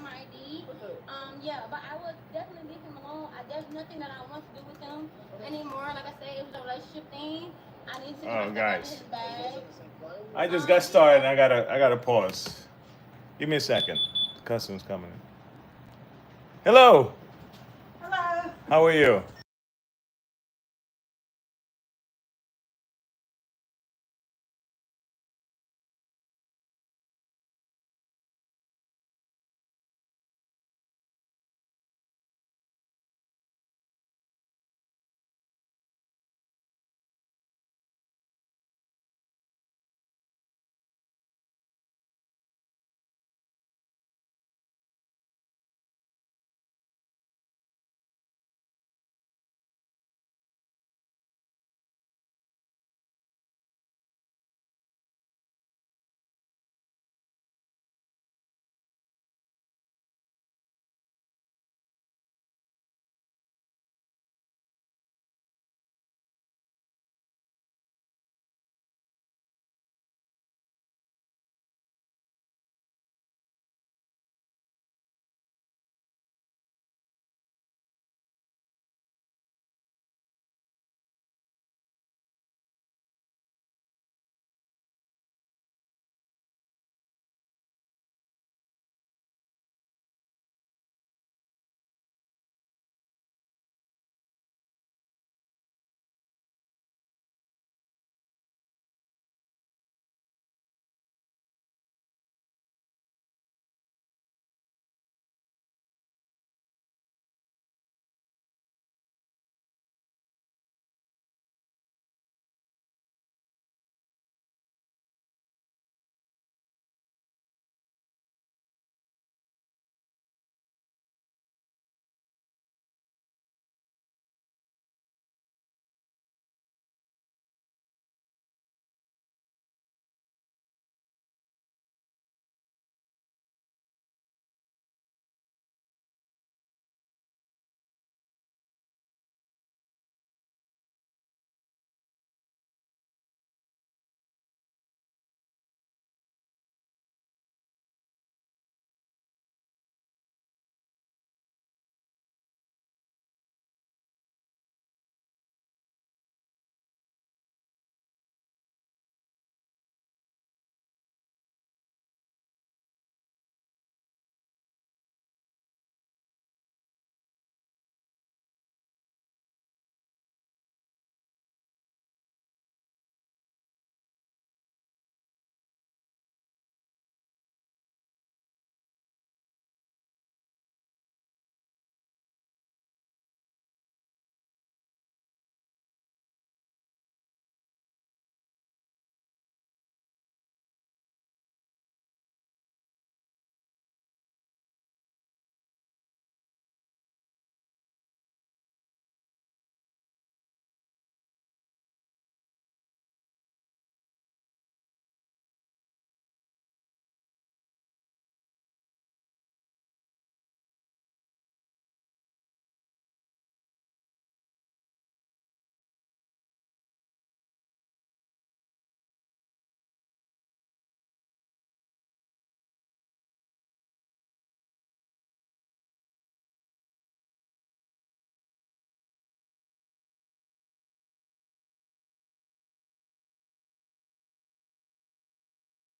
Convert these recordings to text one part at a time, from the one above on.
my ID. Yeah, but I would definitely leave him alone. There's nothing that I want to do with him anymore. Like I said, it was a relationship thing. I need to get my stuff out of his bag. I just got started. And I gotta pause. Give me a second. The customer's coming in. Hello. Hello. How are you?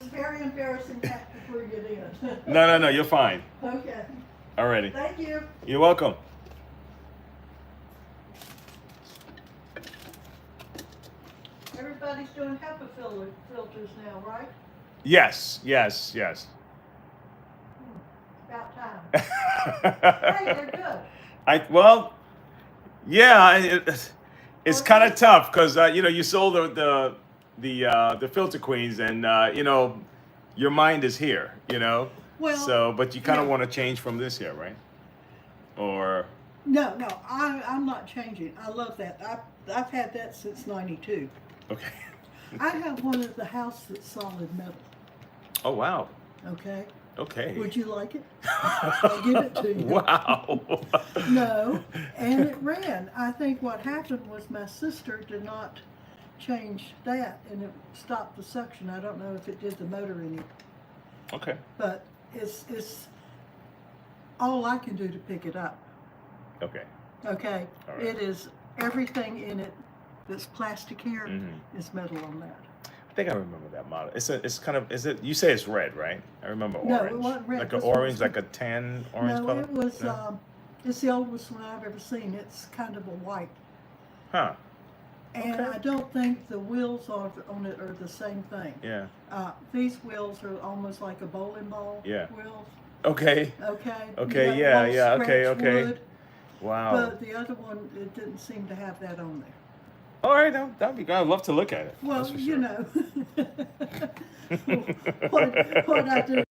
It's very embarrassing to have to bring it in. No. You're fine. Okay. Alrighty. Thank you. You're welcome. Everybody's doing HEPA filters now, right? Yes. About time. Hey, they're good. Well, yeah. It's kind of tough because you sold the filter queens, and your mind is here. Well, So, but you kind of yeah. want to change from this here, right? Or No, I'm not changing. I love that. I've had that since '92. okay. I have one at the house that's solid metal. Oh wow. Okay. Okay. Would you like it? I'll give it to you. Wow. No, and it ran. I think what happened was my sister did not change that, and it stopped the suction. I don't know if it did the motor any, Okay. but all I can do to pick it up. Okay. Okay, All right. it is everything in it that's plastic here is metal on that. I think I remember that model. It's kind of, is it, you say it's red, right? I remember No, orange. it wasn't red. Like an This one orange, was- like a tan orange No, color? it was. No? It's the oldest one I've ever seen. It's kind of a white, Huh. and Okay. I don't think the wheels on it are the same thing. Yeah. These wheels are almost like a bowling ball Yeah. wheels. Okay. Okay. Okay, You yeah, got yeah, little okay, scratch okay. wood, Wow. but the other one, it didn't seem to have that on there. All right, that'd be good. I'd love to look at it. Well, That's for you sure. know, what I do.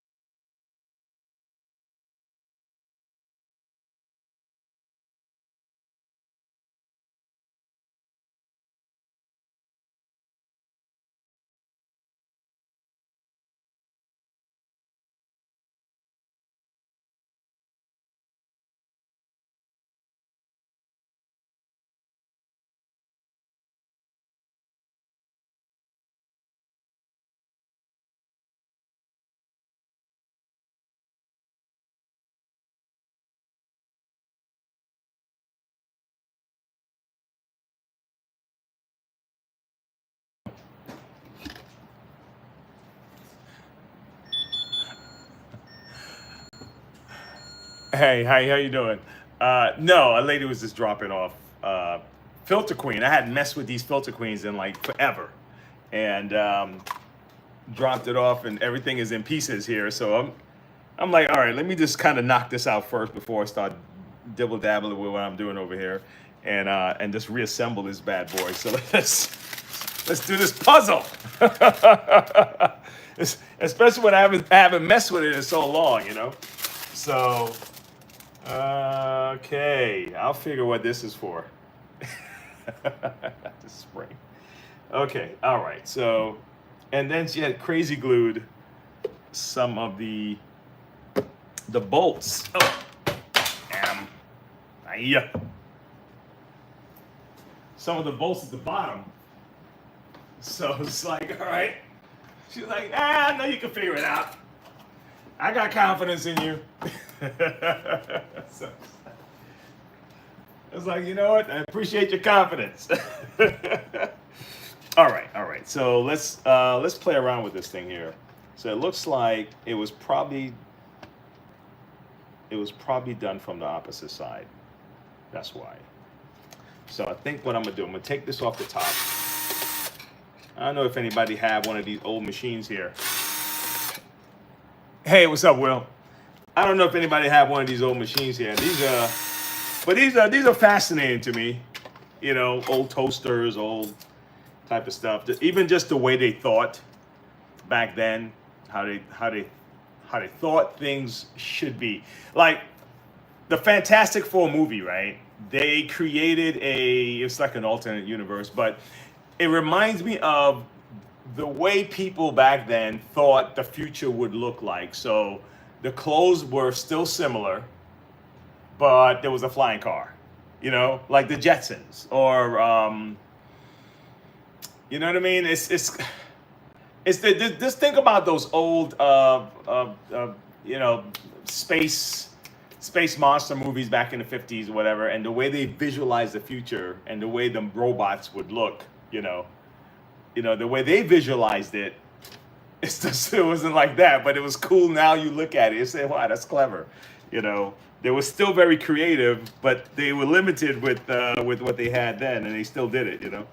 Hey, how you doing? No, a lady was just dropping off filter queen. I hadn't messed with these filter queens in like forever, and dropped it off, and everything is in pieces here. So I'm like, all right, let me just kind of knock this out first before I start dibble dabbling with what I'm doing over here, and just reassemble this bad boy. So let's do this puzzle. Especially when I haven't messed with it in so long, you know. So. Okay, I'll figure what this is for. The spring. Okay, all right. So, and then she had crazy glued some of the bolts. Oh, yeah. Some of the bolts at the bottom. So it's like, all right. She's like, I know you can figure it out. I got confidence in you. So, I was like, you know what? I appreciate your confidence. All right. So let's play around with this thing here. So it looks like it was probably done from the opposite side. That's why. So I think what I'm gonna do, I'm gonna take this off the top. I don't know if anybody have one of these old machines here. Hey, what's up, Will? I don't know if anybody have one of these old machines here. These are fascinating to me. You know, old toasters, old type of stuff. Even just the way they thought back then, how they thought things should be. Like the Fantastic Four movie, right? They created it's like an alternate universe, but it reminds me of the way people back then thought the future would look like. So the clothes were still similar, but there was a flying car, you know, like the Jetsons, or you know what I mean? Just think about those old you know, space monster movies back in the 50s or whatever, and the way they visualized the future and the way the robots would look, you know, the way they visualized it, it wasn't like that, but it was cool. Now you look at it and say, wow, that's clever. You know, they were still very creative, but they were limited with what they had then, and they still did it, you know.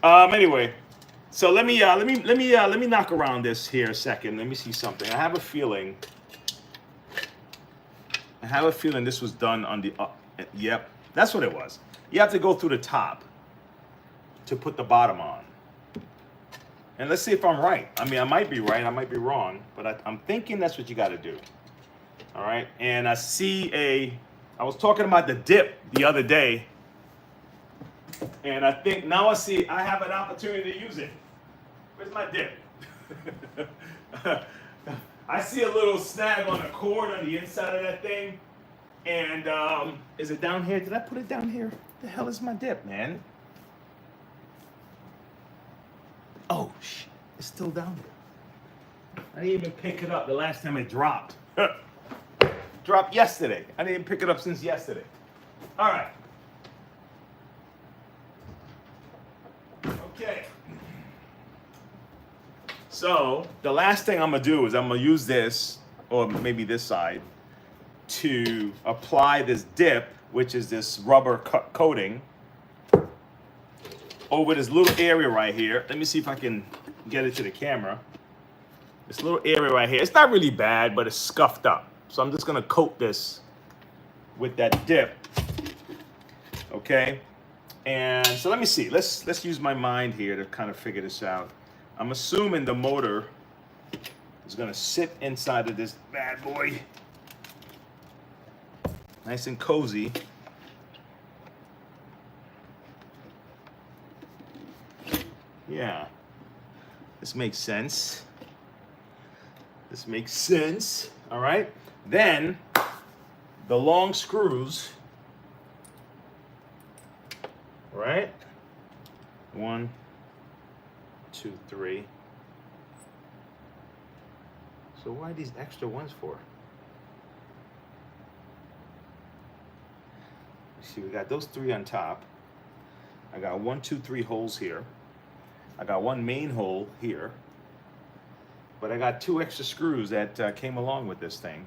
Anyway, so let me knock around this here a second. Let me see something. I have a feeling this was done on the yep, that's what it was. You have to go through the top to put the bottom on. And let's see if I'm right. I mean, I might be right, I might be wrong, but I'm thinking that's what you got to do. All right, and I was talking about the dip the other day, and I think now I have an opportunity to use it. Where's my dip? I see a little snag on a cord on the inside of that thing, and is it down here? Did I put it down here? The hell is my dip, man? Oh, shit. It's still down there. I didn't even pick it up the last time it dropped. dropped yesterday. I didn't pick it up since yesterday. All right. Okay. So the last thing I'm gonna do is I'm gonna use this, or maybe this side, to apply this dip, which is this rubber coating, over this little area right here. Let me see if I can get it to the camera. This little area right here. It's not really bad, but it's scuffed up. So I'm just gonna coat this with that dip. Okay. And so let me see. Let's use my mind here to kind of figure this out. I'm assuming the motor is gonna sit inside of this bad boy. Nice and cozy. Yeah. This makes sense. This makes sense. All right. Then the long screws. Right? 1, 2, 3. So why are these extra ones for? See, we got those 3 on top. I got 1, 2, 3 holes here. I got 1 main hole here. But I got 2 extra screws that came along with this thing.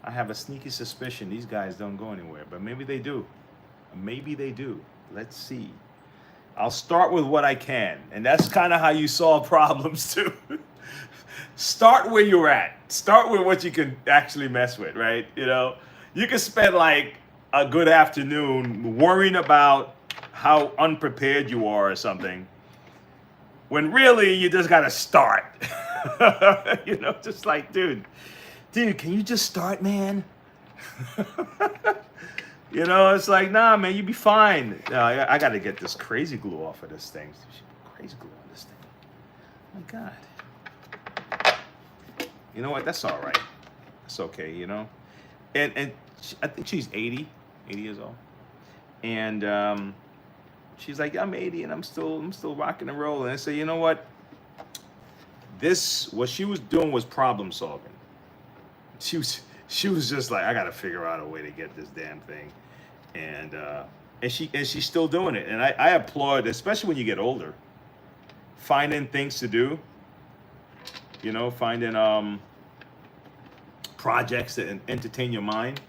I have a sneaky suspicion these guys don't go anywhere, but maybe they do. Maybe they do. Let's see. I'll start with what I can, and that's kind of how you solve problems too. Start where you're at. Start with what you can actually mess with, right? You know, you can spend like a good afternoon worrying about how unprepared you are or something, when really you just gotta start. You know, just like, dude, can you just start, man? You know, it's like, nah, man, you be fine. I got to get this crazy glue off of this thing. Crazy glue on this thing. Oh, my God. You know what? That's all right. It's okay, you know. And I think she's 80 years old. And she's like, I'm 80 and I'm still rocking and rolling. I say, you know what? What she was doing was problem solving. She was just like, I got to figure out a way to get this damn thing. And she's still doing it. And I applaud, especially when you get older, finding things to do, you know, finding projects that entertain your mind.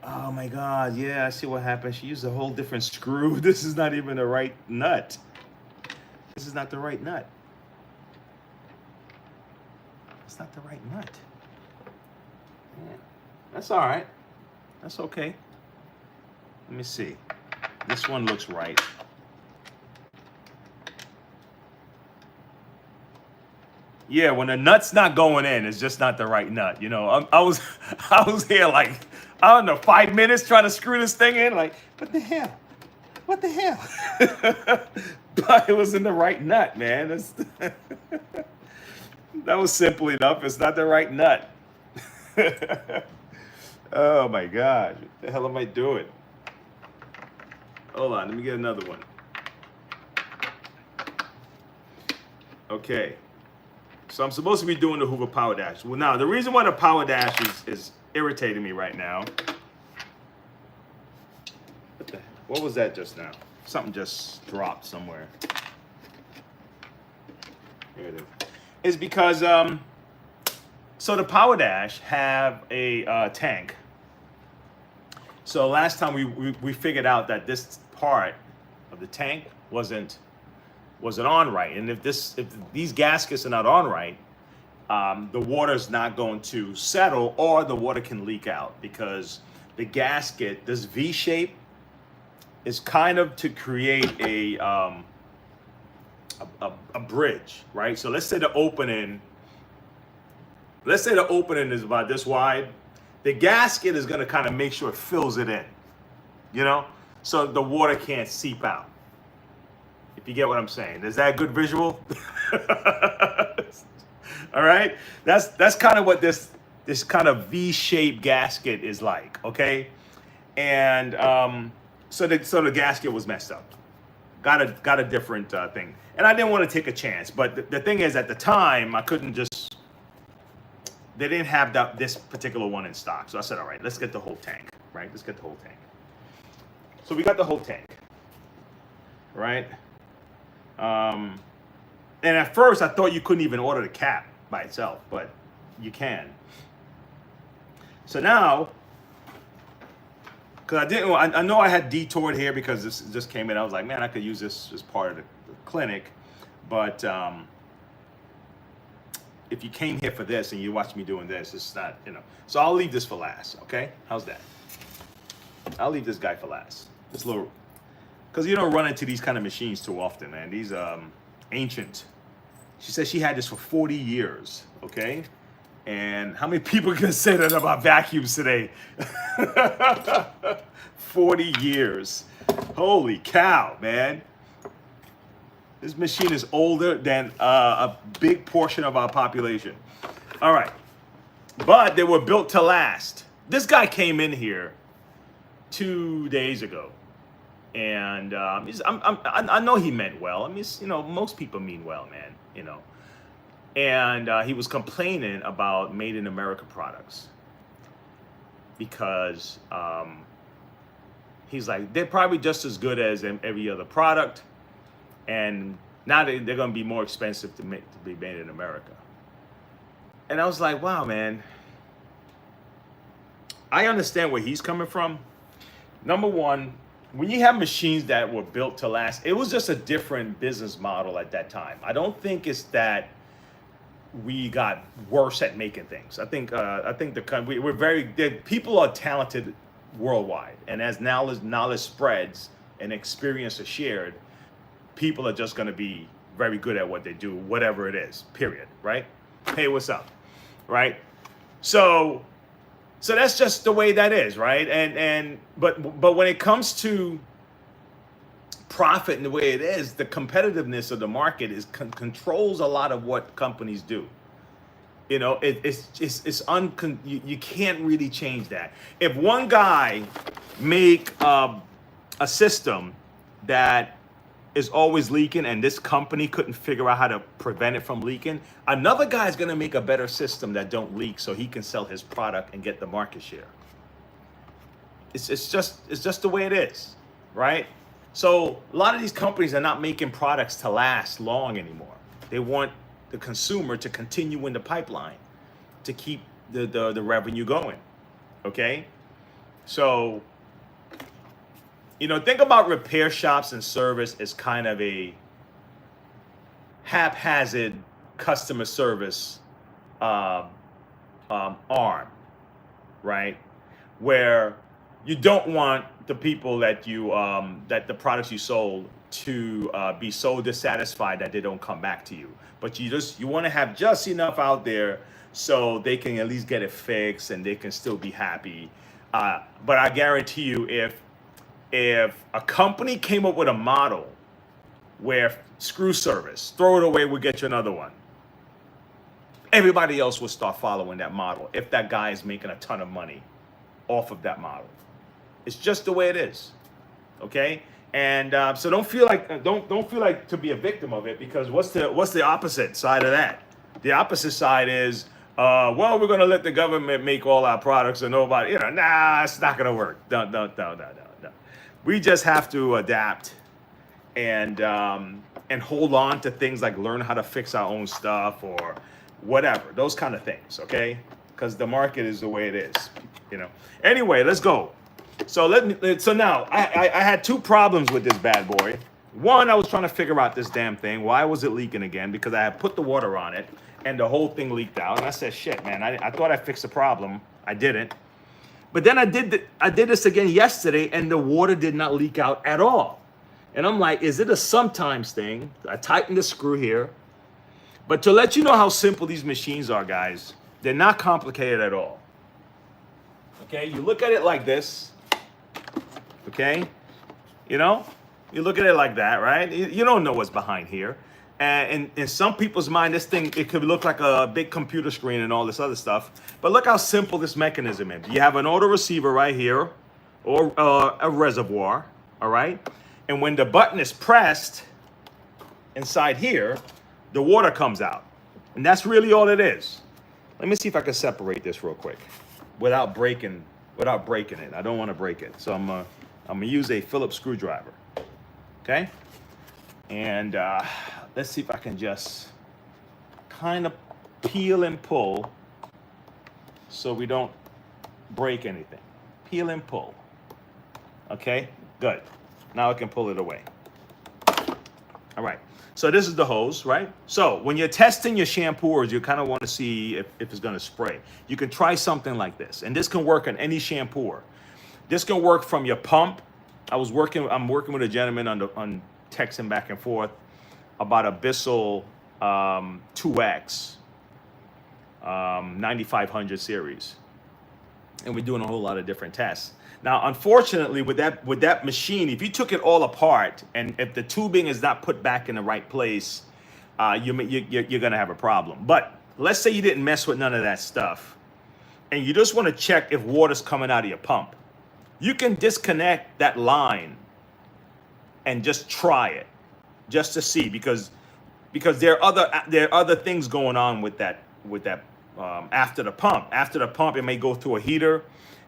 Oh my God, yeah, I see what happened. She used a whole different screw. This is not even the right nut. This is not the right nut. It's not the right nut. Yeah. That's all right. That's okay. Let me see. This one looks right. Yeah, when the nut's not going in, it's just not the right nut. You know, I was here like, I don't know, 5 minutes trying to screw this thing in. Like, what the hell? What the hell? But it was in the right nut, man. That was simple enough. It's not the right nut. Oh my God, what the hell am I doing? Hold on, let me get another one. Okay, so I'm supposed to be doing the Hoover Power Dash. Well, now the reason why the Power Dash is irritating me right now. What was that just now? Something just dropped somewhere. Here it is. It's because so the Power Dash have a tank. So last time we figured out that this part of the tank wasn't on right, and if these gaskets are not on right, the water's not going to settle, or the water can leak out, because the gasket, this V shape, is kind of to create a bridge, right? So let's say the opening is about this wide. The gasket is going to kind of make sure it fills it in, you know, so the water can't seep out. If you get what I'm saying. Is that a good visual? All right. That's kind of what this kind of V-shaped gasket is like. Okay. And so the gasket was messed up. Got a different thing. And I didn't want to take a chance. But the thing is, at the time, I couldn't just they didn't have this particular one in stock. So I said, all right, let's get the whole tank, right? Let's get the whole tank. So we got the whole tank, right? And at first I thought you couldn't even order the cap by itself, but you can. So now, because I know I had detoured here because this just came in. I was like, man, I could use this as part of the clinic. But if you came here for this and you watch me doing this, it's not, So I'll leave this for last, okay? How's that? I'll leave this guy for last. This little, because you don't run into these kind of machines too often, man. These ancient. She said she had this for 40 years, okay? And how many people can say that about vacuums today? 40 years. Holy cow, man. This machine is older than a big portion of our population. All right. But they were built to last. This guy came in here 2 days ago. And I know he meant well. I mean, most people mean well, man, And he was complaining about made in America products because he's like, they're probably just as good as every other product. And now they're going to be more expensive to be made in America. And I was like, wow, man. I understand where he's coming from. Number one, when you have machines that were built to last, it was just a different business model at that time. I don't think it's that we got worse at making things. I think people are talented worldwide, and as knowledge spreads and experience is shared, people are just going to be very good at what they do, whatever it is. Period. Right? Hey, what's up? Right? So that's just the way that is, right? But when it comes to profit and the way it is, the competitiveness of the market controls a lot of what companies do. You can't really change that. If one guy make a system that is always leaking and this company couldn't figure out how to prevent it from leaking, another guy's going to make a better system that don't leak so he can sell his product and get the market share. It's just the way it is, right? So a lot of these companies are not making products to last long anymore. They want the consumer to continue in the pipeline to keep the revenue going, okay? So think about repair shops and service as kind of a haphazard customer service arm, right? Where you don't want the people that that the products you sold to be so dissatisfied that they don't come back to you. But you want to have just enough out there so they can at least get it fixed and they can still be happy. But I guarantee you, if a company came up with a model where screw service, throw it away, we'll get you another one, everybody else will start following that model if that guy is making a ton of money off of that model. It's just the way it is, okay? And so don't feel like to be a victim of it, because what's the opposite side of that? The opposite side is, well, we're going to let the government make all our products and nobody, nah, it's not going to work. No. We just have to adapt and hold on to things like learn how to fix our own stuff or whatever, those kind of things, okay? Because the market is the way it is, Anyway, let's go. So now I had two problems with this bad boy. One, I was trying to figure out this damn thing. Why was it leaking again? Because I had put the water on it and the whole thing leaked out. And I said, shit, man, I thought I fixed the problem. I didn't. But then I did this again yesterday and the water did not leak out at all. And I'm like, is it a sometimes thing? I tightened the screw here. But to let you know how simple these machines are, guys, they're not complicated at all. Okay, you look at it like this. Okay, you look at it like that, right? You don't know what's behind here. And in some people's mind, this thing, it could look like a big computer screen and all this other stuff. But look how simple this mechanism is. You have an auto receiver right here, or a reservoir, all right? And when the button is pressed inside here, the water comes out. And that's really all it is. Let me see if I can separate this real quick without breaking it. I don't want to break it. So I'm gonna use a Phillips screwdriver. Okay? And let's see if I can just kind of peel and pull so we don't break anything. Peel and pull. Okay? Good. Now I can pull it away. All right. So this is the hose, right? So when you're testing your shampoos, you kind of want to see if it's going to spray. You can try something like this. And this can work on any shampoo. This can work from your pump. I'm working with a gentleman on texting back and forth about a Bissell 2X 9500 series. And we're doing a whole lot of different tests. Now, unfortunately, with that machine, if you took it all apart and if the tubing is not put back in the right place, you're going to have a problem. But let's say you didn't mess with none of that stuff and you just want to check if water's coming out of your pump. You can disconnect that line and just try it just to see because there are other things going on with that after the pump. After the pump, it may go through a heater.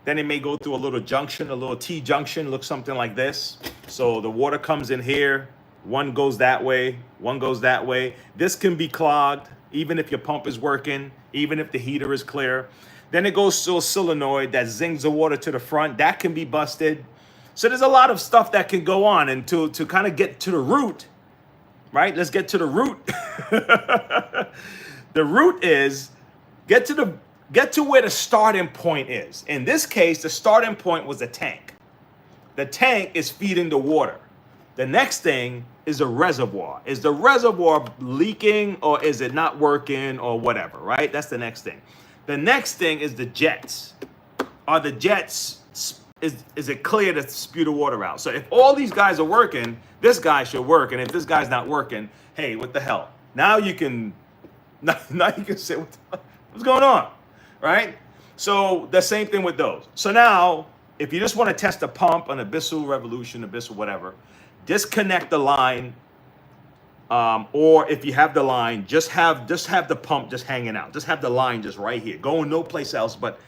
Then it may go through a little junction, a little T-junction, looks something like this. So the water comes in here, one goes that way, one goes that way. This can be clogged, even if your pump is working, even if the heater is clear. Then it goes to a solenoid that zings the water to the front. That can be busted. So there's a lot of stuff that can go on. And to kind of get to the root, right? Let's get to the root. The root is get to where the starting point is. In this case, the starting point was the tank. The tank is feeding the water. The next thing is the reservoir. Is the reservoir leaking or is it not working or whatever, right? That's the next thing. The next thing is the jets. Are the jets, is it clear to spew the water out? So if all these guys are working, this guy should work. And if this guy's not working, hey, what the hell? Now you can say, what's going on? Right? So the same thing with those. So now, if you just want to test a pump on a Bissell Revolution, a Bissell whatever, disconnect the line. Or if you have the line, just have the pump just hanging out. Just have the line just right here, going no place else but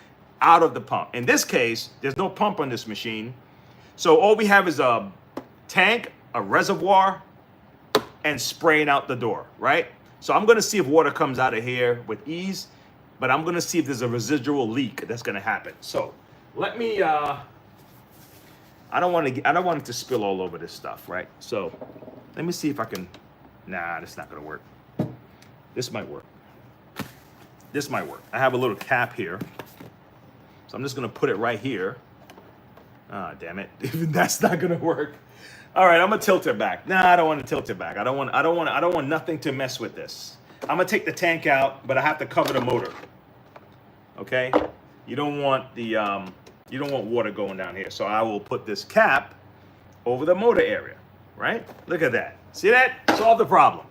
out of the pump. In this case, there's no pump on this machine. So all we have is a tank, a reservoir, and spraying out the door, right? So I'm going to see if water comes out of here with ease. But I'm going to see if there's a residual leak that's going to happen. So let me, I don't want it to spill all over this stuff, right? So let me see if I can, nah, that's not going to work. This might work. This might work. I have a little cap here. So I'm just going to put it right here. Ah, damn it. That's not going to work. All right, I'm going to tilt it back. Nah, I don't want to tilt it back. I don't want nothing to mess with this. I'm going to take the tank out, but I have to cover the motor. Okay, you don't want water going down here. So I will put this cap over the motor area, right? Look at that. See that? Solve the problem.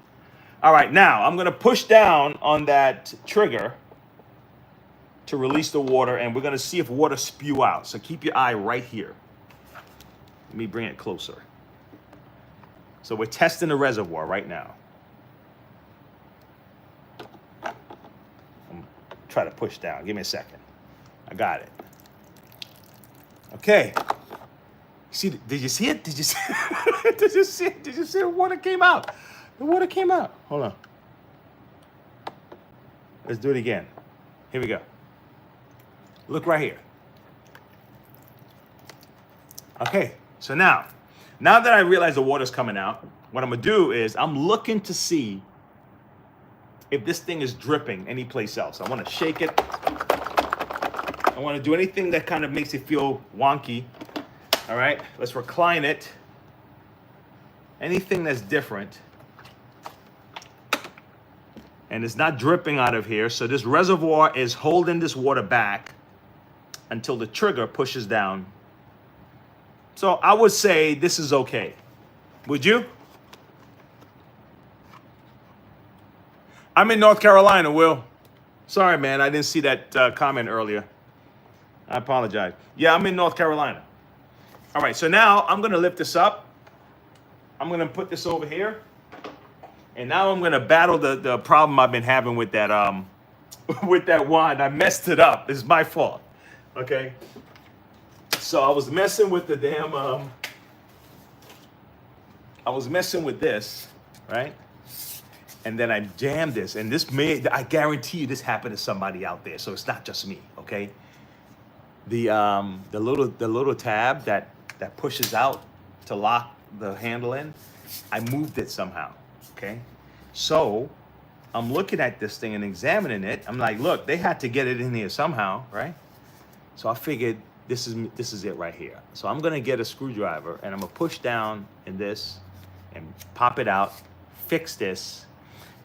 All right, now I'm going to push down on that trigger to release the water, and we're going to see if water spew out. So keep your eye right here. Let me bring it closer. So we're testing the reservoir right now. Try to push down. Give me a second. I got it. Okay. See? Did you see it? Did you see it? Did you see it? Did you see the water came out? The water came out. Hold on. Let's do it again. Here we go. Look right here. Okay. So now that I realize the water's coming out, what I'm gonna do is I'm looking to see if this thing is dripping anyplace else. I want to shake it. I want to do anything that kind of makes it feel wonky. All right, let's recline it. Anything that's different. And it's not dripping out of here. So this reservoir is holding this water back until the trigger pushes down. So I would say this is okay. Would you? I'm in North Carolina, Will. Sorry, man. I didn't see that comment earlier. I apologize. Yeah, I'm in North Carolina. All right, so now I'm going to lift this up. I'm going to put this over here. And now I'm going to battle the problem I've been having with that with that wand. I messed it up. It's my fault. Okay. So I was messing with the damn. I was messing with this, right? And then I jammed this, and this made. I guarantee you, this happened to somebody out there. So it's not just me. Okay. The little tab that pushes out to lock the handle in, I moved it somehow. Okay. So I'm looking at this thing and examining it. I'm like, look, they had to get it in here somehow, right? So I figured this is it right here. So I'm gonna get a screwdriver and I'm gonna push down in this and pop it out, fix this,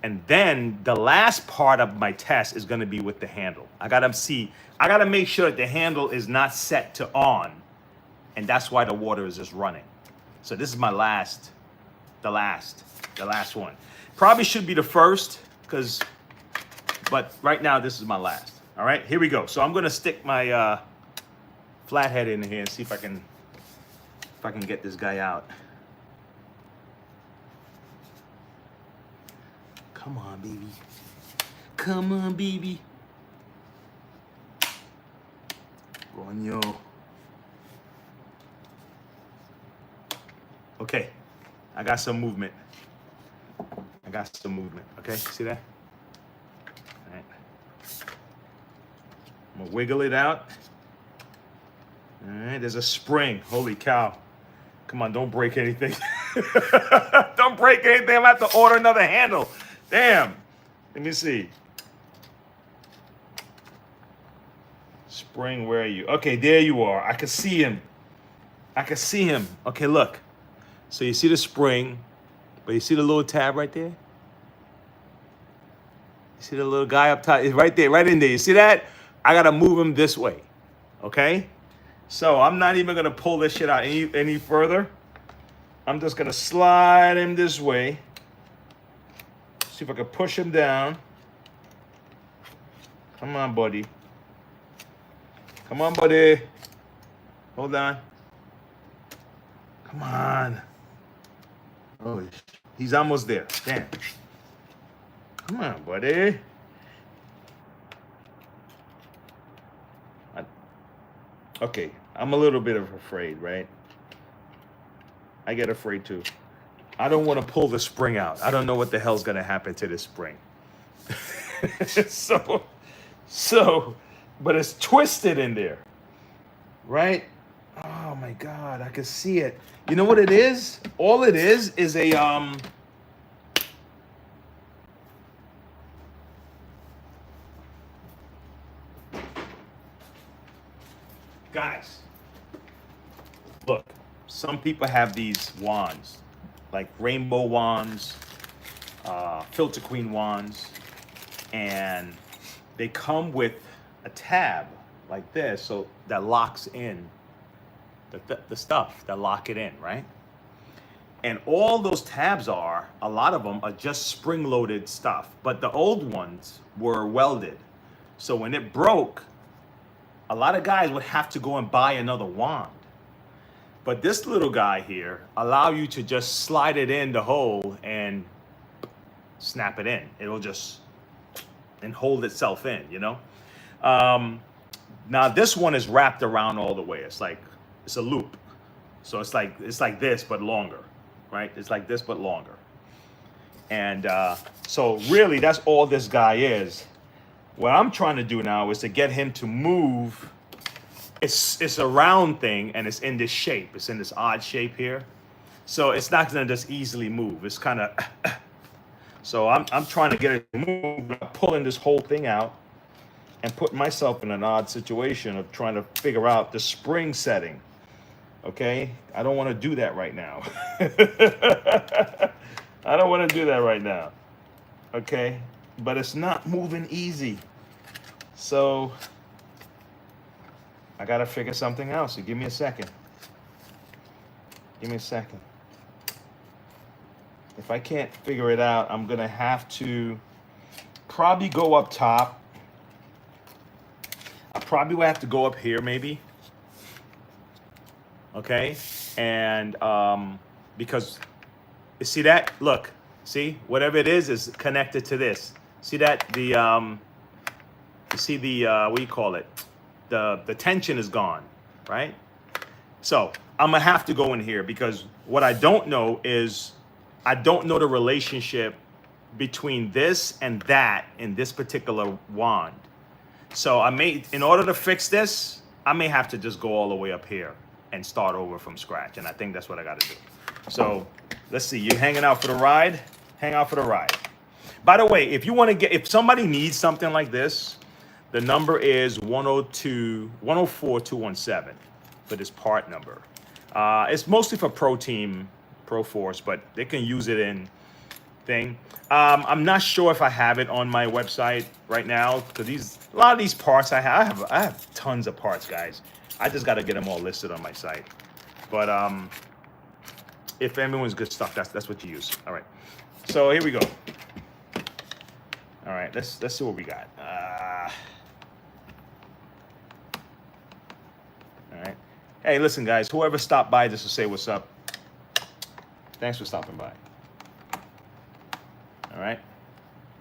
and then the last part of my test is gonna be with the handle. I gotta make sure that the handle is not set to on, and that's why the water is just running. So this is my the last one. Probably should be the first, but right now this is my last. All right, here we go. So I'm gonna stick my flathead in here and see if I can get this guy out. Come on, baby. Come on, baby. Coño. Okay, I got some movement. Okay, see that? All right. I'm gonna wiggle it out. All right, there's a spring. Holy cow. Come on, don't break anything. Don't break anything. I'm gonna have to order another handle. Damn. Let me see. Spring, where are you? Okay, there you are. I can see him. Okay, look. So you see the spring, but you see the little tab right there? You see the little guy up top? It's right there, right in there. You see that? I gotta move him this way, okay? So I'm not even gonna pull this shit out any further. I'm just gonna slide him this way. See if I can push him down. Come on, buddy. Come on, buddy. Hold on. Come on. Oh, he's almost there. Damn. Come on, buddy. Okay, I'm a little bit afraid, right? I get afraid too. I don't want to pull the spring out. I don't know what the hell's gonna happen to this spring. But it's twisted in there, right? Oh my God, I can see it. You know what it is? All it is a guys, look, some people have these wands, like rainbow wands, filter queen wands, and they come with a tab like this, so that locks in the stuff that lock it in, right? And all those tabs a lot of them are just spring-loaded stuff, but the old ones were welded. So when it broke, a lot of guys would have to go and buy another wand. But this little guy here allow you to just slide it in the hole and snap it in. It'll just and hold itself in, you know? Now this one is wrapped around all the way. It's a loop. So it's like this, but longer, right? It's like this, but longer. And so really that's all this guy is. What I'm trying to do now is to get him to move. It's a round thing and it's in this shape. It's in this odd shape here. So it's not gonna just easily move. It's kind of, so I'm trying to get it to move, pulling this whole thing out and putting myself in an odd situation of trying to figure out the spring setting. Okay, I don't want to do that right now. I don't want to do that right now. Okay, but it's not moving easy. So I gotta figure something else. So give me a second. Give me a second. If I can't figure it out, I'm gonna have to probably go up top. I probably will have to go up here maybe. Okay, and because you see that? Look, see, whatever it is connected to this. See that? You see the, what do you call it? The tension is gone, right? So I'm gonna have to go in here because what I don't know is, I don't know the relationship between this and that in this particular wand. So I may, in order to fix this, I may have to just go all the way up here and start over from scratch. And I think that's what I gotta do. So let's see, you hanging out for the ride? Hang out for the ride. By the way, if you wanna get, if somebody needs something like this, the number is 104-217 for this part number. It's mostly for Pro Team, Pro Force, but they can use it in thing. I'm not sure if I have it on my website right now because a lot of these parts I have tons of parts, guys. I just got to get them all listed on my site. But if everyone's good stuff, that's what you use. All right. So here we go. All right, let's see what we got. All right. Hey, listen, guys. Whoever stopped by just to say what's up, thanks for stopping by. All right.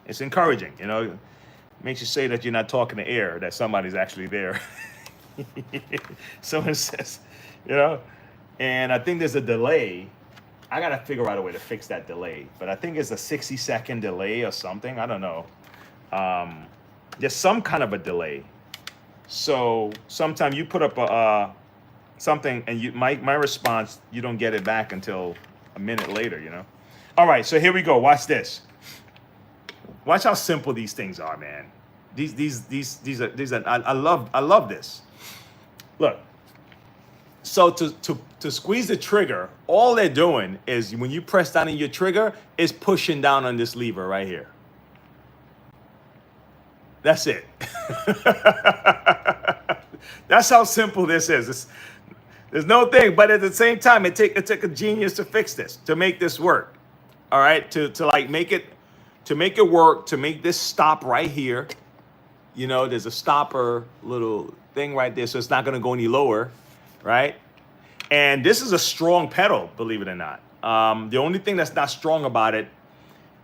It's encouraging, you know. Makes you say that you're not talking to air, that somebody's actually there. Someone says, you know, and I think there's a delay. I got to figure out a way to fix that delay, but I think it's a 60-second delay or something. I don't know. There's some kind of a delay. So sometimes you put up something and my response, you don't get it back until a minute later, you know. All right, so here we go. Watch this. Watch how simple these things are, man. These are I love this. Look. So to squeeze the trigger, all they're doing is when you press down on your trigger, is pushing down on this lever right here. That's it. That's how simple this is. There's no thing, but at the same time, it took a genius to fix this, to make this work. All right, to like make it work, to make this stop right here. You know, there's a stopper little thing right there, so it's not gonna go any lower, right? And this is a strong pedal, believe it or not. The only thing that's not strong about it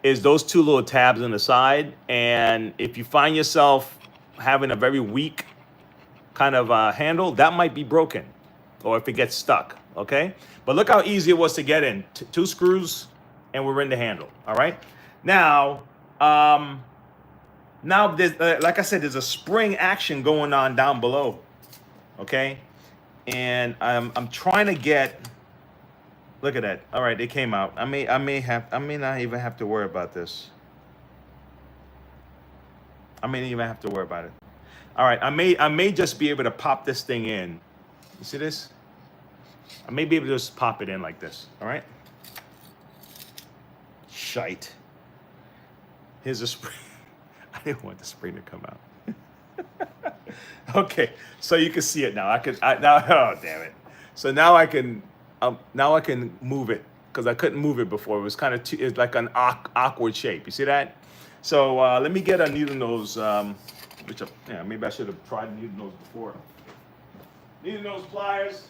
is those two little tabs on the side. And if you find yourself having a very weak kind of handle, that might be broken, or if it gets stuck, okay? But look how easy it was to get in. Two screws, and we're in the handle, all right? Now there's, like I said, there's a spring action going on down below, okay? And I'm trying to get, look at that. All right, it came out. I may not even have to worry about this. I may not even have to worry about it. All right, I may just be able to pop this thing in. You see this? I may be able to just pop it in like this. All right. Shite. Here's a spring. I didn't want the spring to come out. Okay, so you can see it now. Now, oh damn it! So now I can move it because I couldn't move it before. It was kind of it's like an awkward shape. You see that? So let me get a needle nose, maybe I should have tried needle nose before. Needle nose pliers.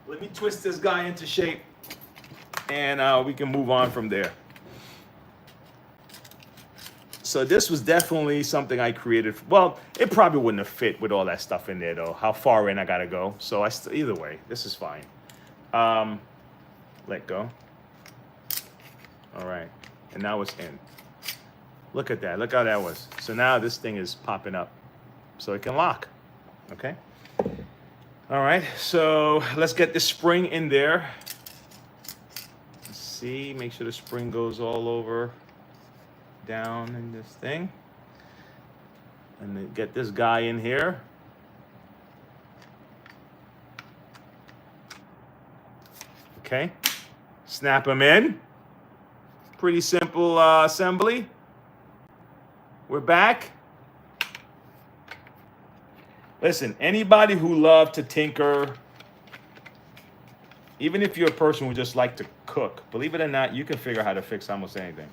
Let me twist this guy into shape, and we can move on from there. So this was definitely something I created. Well, it probably wouldn't have fit with all that stuff in there, though. How far in I gotta go. So either way, this is fine. Let go. All right, and now it's in. Look at that. Look how that was. So now this thing is popping up, so it can lock. Okay. All right. So let's get the spring in there. Let's see. Make sure the spring goes all over. Down in this thing, and then get this guy in here. Okay, snap him in. Pretty simple assembly. We're back. Listen, anybody who loves to tinker, even if you're a person who just like to cook, believe it or not, you can figure out how to fix almost anything.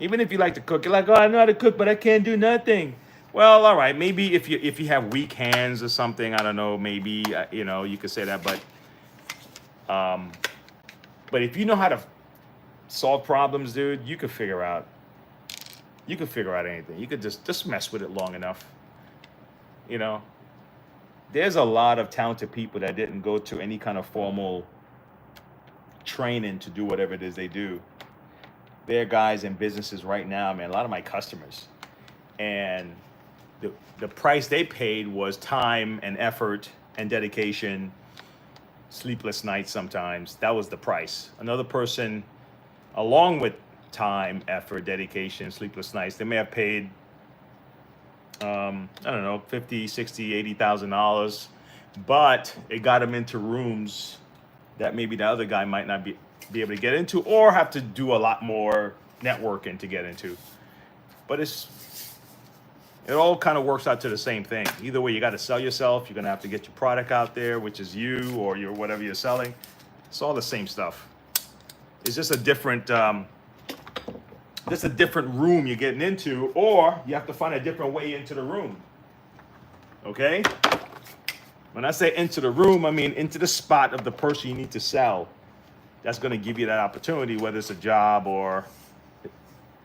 Even if you like to cook, you're like, oh, I know how to cook, but I can't do nothing. Well, all right, maybe if you have weak hands or something, I don't know, maybe you could say that. But if you know how to solve problems, dude, you could figure out. You could figure out anything. You could just mess with it long enough. You know, there's a lot of talented people that didn't go to any kind of formal training to do whatever it is they do. They're guys in businesses right now, man. A lot of my customers, and the price they paid was time and effort and dedication, sleepless nights sometimes. That was the price. Another person, along with time, effort, dedication, sleepless nights, they may have paid, I don't know, $50, $60, $80,000, but it got them into rooms that maybe the other guy might not be able to get into, or have to do a lot more networking to get into. But it all kind of works out to the same thing. Either way, you got to sell yourself. You're gonna have to get your product out there, which is you or your whatever you're selling. It's all the same stuff. It's just a different room you're getting into, or you have to find a different way into the room. Okay? When I say into the room, I mean into the spot of the person you need to sell. That's going to give you that opportunity, whether it's a job or,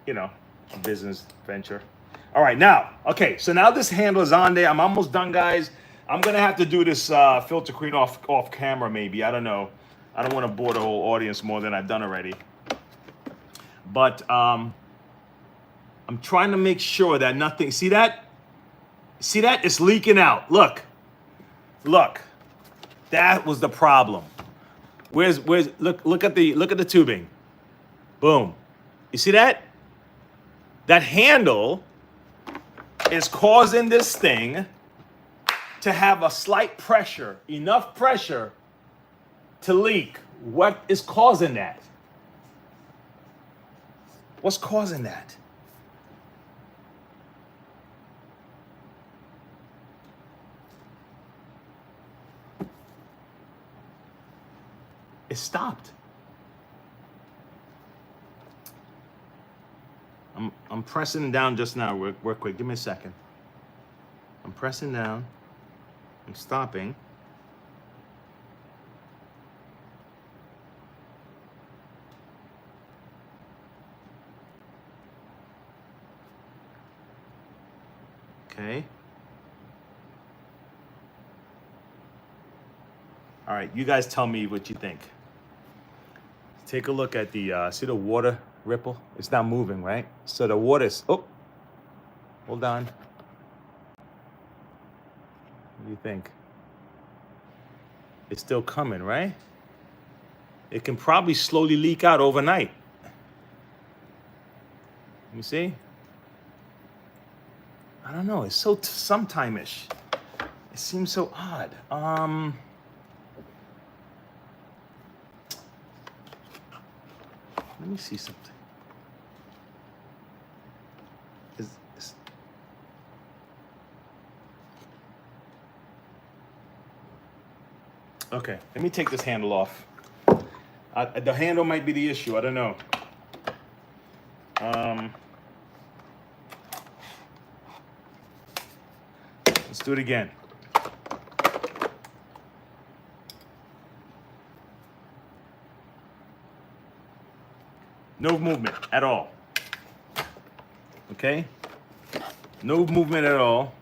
you know, a business venture. All right, now, okay, so now this handle is on there. I'm almost done, guys. I'm going to have to do this filter screen off camera maybe. I don't know. I don't want to bore the whole audience more than I've done already. But I'm trying to make sure that nothing, see that? See that? It's leaking out. Look. That was the problem. Where's look at the tubing. Boom. You see that? That handle is causing this thing to have a slight pressure, enough pressure to leak. What is causing that? What's causing that? It stopped. I'm pressing down just now real quick. Give me a second. I'm pressing down. I'm stopping. Okay. All right, you guys tell me what you think. Take a look at the, see the water ripple? It's not moving, right? So the water's, oh, hold on. What do you think? It's still coming, right? It can probably slowly leak out overnight. You see? I don't know, it's so sometime-ish. It seems so odd. Let me see something. Okay, let me take this handle off. The handle might be the issue, I don't know. Let's do it again. No movement at all. Okay? No movement at all.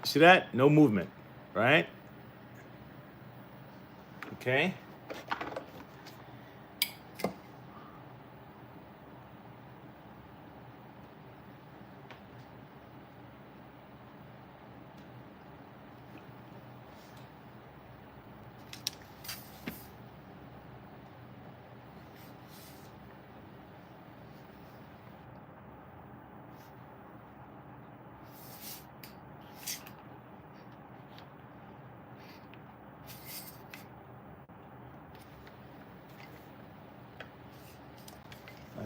See that? No movement, right? Okay?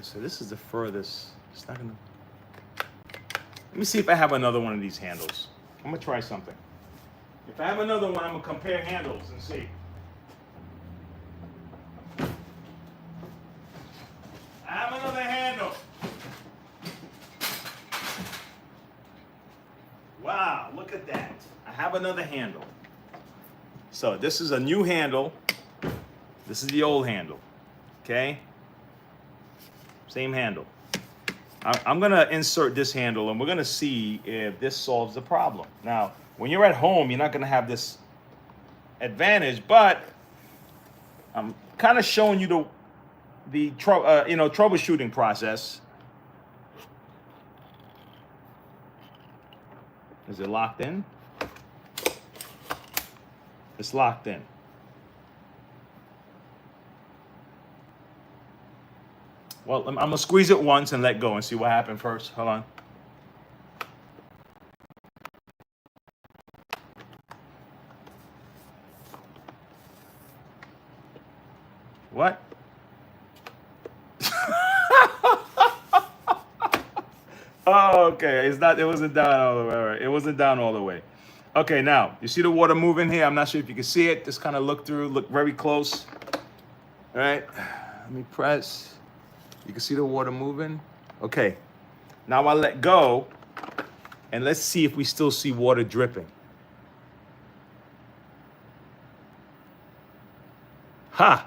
So this is the furthest. It's not gonna. Let me see if I have another one of these handles. I'm gonna try something. If I have another one, I'm gonna compare handles and see. I have another handle. Wow, look at that. I have another handle. So this is a new handle. This is the old handle. Okay? Same handle. I'm gonna insert this handle and we're gonna see if this solves the problem. Now, when you're at home, you're not gonna have this advantage, but I'm kind of showing you the troubleshooting process. Is it locked in? It's locked in. Well, I'm gonna squeeze it once and let go and see what happened first. Hold on. What? Oh, okay. It wasn't down all the way. All right. It wasn't down all the way. Okay, now you see the water moving here. I'm not sure if you can see it. Just kind of look very close. All right. Let me press. You can see the water moving. Okay. Now I let go, and let's see if we still see water dripping. Ha!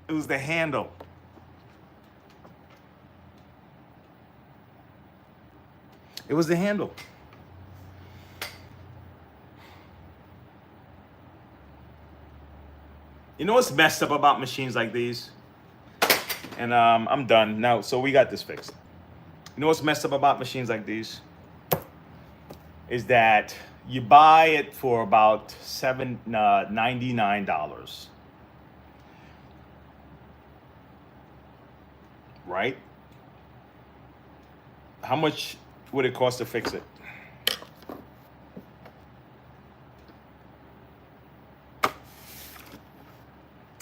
It was the handle. It was the handle. You know what's messed up about machines like these? And I'm done now. So we got this fixed. You know what's messed up about machines like these? Is that you buy it for about $99. Right? How much would it cost to fix it?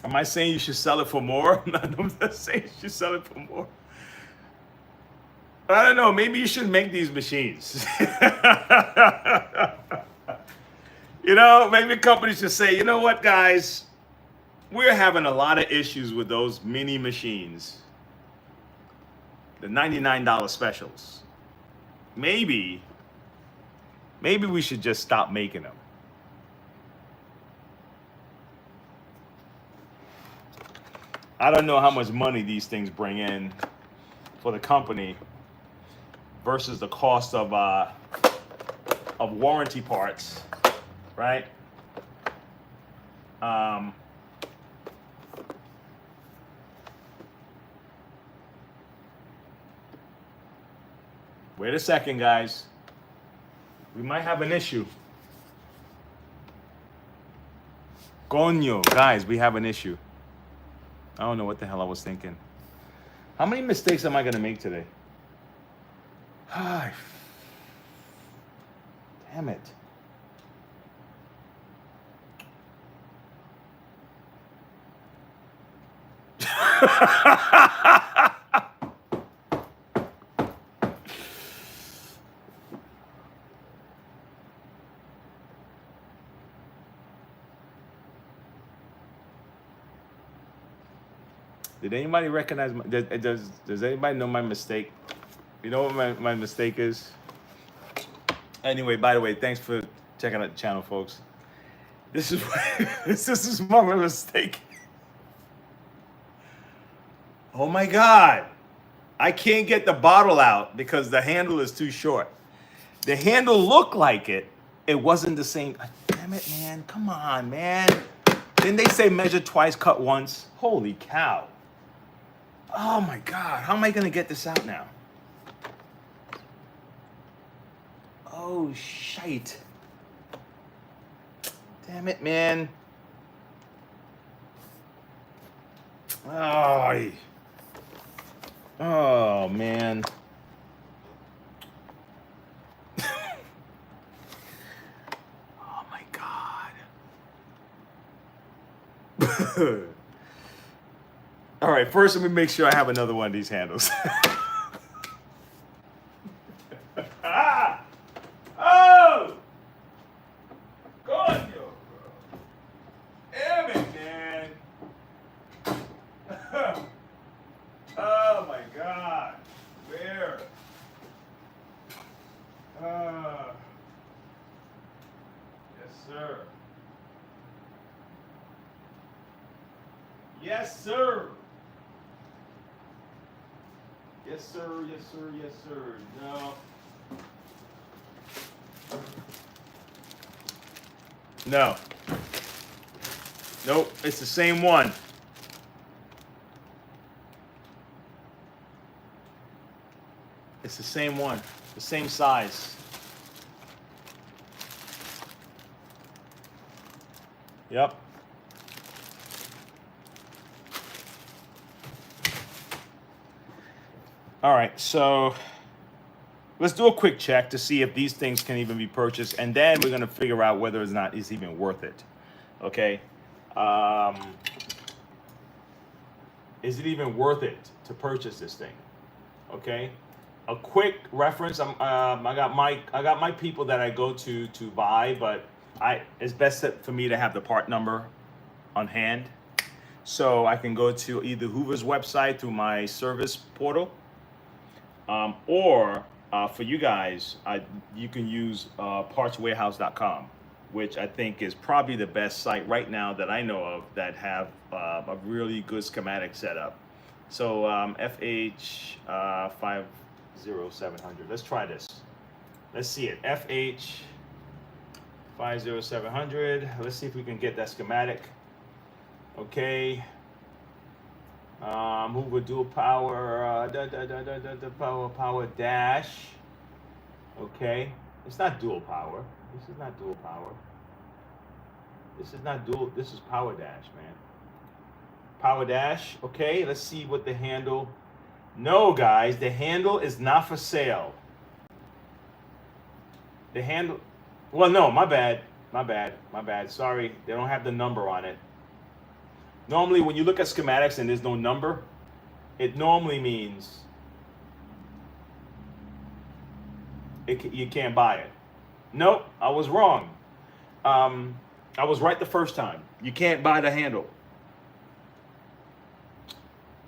Am I saying you should sell it for more? I'm not saying you should sell it for more. I don't know. Maybe you should make these machines. You know, maybe companies should say, you know what, guys? We're having a lot of issues with those mini machines. The $99 specials. Maybe we should just stop making them. I don't know how much money these things bring in for the company versus the cost of warranty parts, right? Wait a second, guys. We might have an issue. Coño, guys, we have an issue. I don't know what the hell I was thinking. How many mistakes am I gonna make today? Damn it. Did anybody recognize does anybody know my mistake? You know what my mistake is? Anyway, by the way, thanks for checking out the channel, folks. This is my mistake. Oh my God. I can't get the bottle out because the handle is too short. The handle looked like it. It wasn't the same. Damn it, man. Come on, man. Didn't they say measure twice, cut once? Holy cow. Oh my God, how am I gonna get this out now? Oh, shite. Damn it, man. Oh man. Oh my God. All right, first let me make sure I have another one of these handles. Oh! Coño! Damn it, man. Oh my God. Where? sir. Yes, sir. Yes, sir. Yes, sir. Yes, sir. No. No. Nope. It's the same one. It's the same one. The same size. Yep. All right, so let's do a quick check to see if these things can even be purchased, and then we're gonna figure out whether or not it's even worth it. Okay. Is it even worth it to purchase this thing? Okay. A quick reference. I got my people that I go to buy, but it's best for me to have the part number on hand, so I can go to either Hoover's website through my service portal, or for you guys, you can use partswarehouse.com, which I think is probably the best site right now that I know of that have a really good schematic setup. So FH 50700. Let's try this. Let's see it. FH 50700. Let's see if we can get that schematic. Okay. Hoover dual power, power dash. Okay. It's not dual power. This is not dual power. This is not dual. This is PowerDash, man. PowerDash. Okay. Let's see what the handle. No, guys, the handle is not for sale. The handle. Well, no, my bad. My bad. Sorry, they don't have the number on it. Normally, when you look at schematics and there's no number, it normally means you can't buy it. Nope, I was wrong. I was right the first time. You can't buy the handle.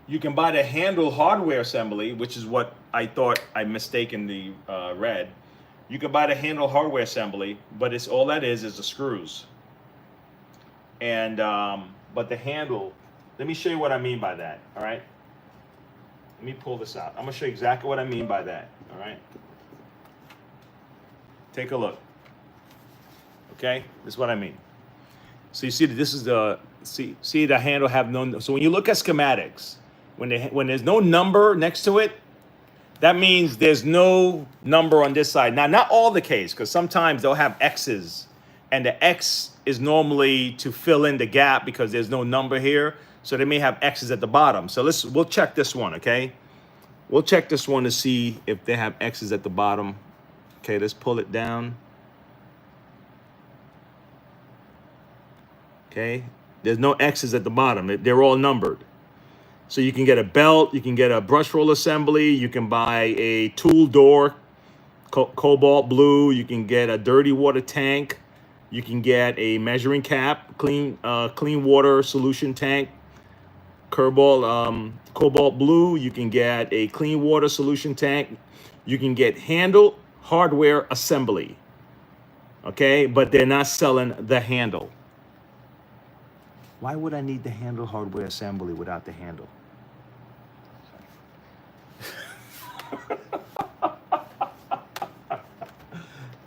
You can buy the handle hardware assembly, which is what I thought I mistakenly read. You can buy the handle hardware assembly, but it's all that is the screws. And but the handle, let me show you what I mean by that, all right? Let me pull this out. I'm gonna show you exactly what I mean by that, all right? Take a look. Okay, this is what I mean. So you see that this is the, see the handle have no, so when you look at schematics, when there's no number next to it, that means there's no number on this side. Now, not all the case, because sometimes they'll have X's, and the X is normally to fill in the gap because there's no number here. So they may have X's at the bottom. So we'll check this one, okay? We'll check this one to see if they have X's at the bottom. Okay, let's pull it down. Okay, there's no X's at the bottom. They're all numbered. So you can get a belt, you can get a brush roll assembly, you can buy a tool door, cobalt blue, you can get a dirty water tank, you can get a measuring cap, clean water solution tank, cobalt blue, you can get a clean water solution tank, you can get handle hardware assembly, okay? But they're not selling the handle. Why would I need the handle hardware assembly without the handle?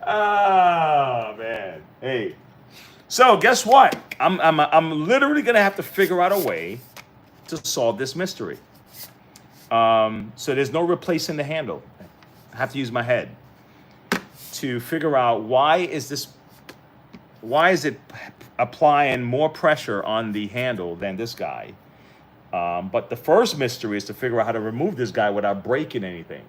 Oh man, hey. So guess what? I'm literally gonna have to figure out a way to solve this mystery. So there's no replacing the handle. I have to use my head to figure out why is it applying more pressure on the handle than this guy. But the first mystery is to figure out how to remove this guy without breaking anything.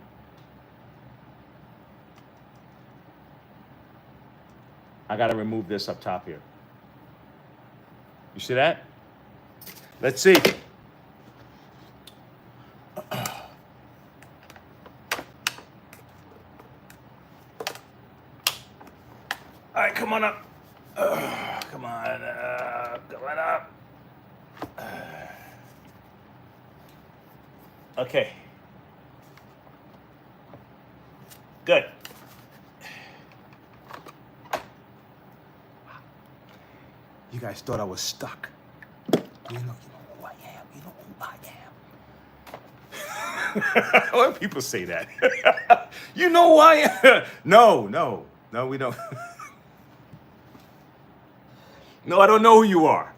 I got to remove this up top here. You see that? Let's see. All right, come on up. Come on up. Okay. Good. You guys thought I was stuck. You know who I am. You know who I am. Why do people say that? You know who I am. No, we don't. No, I don't know who you are.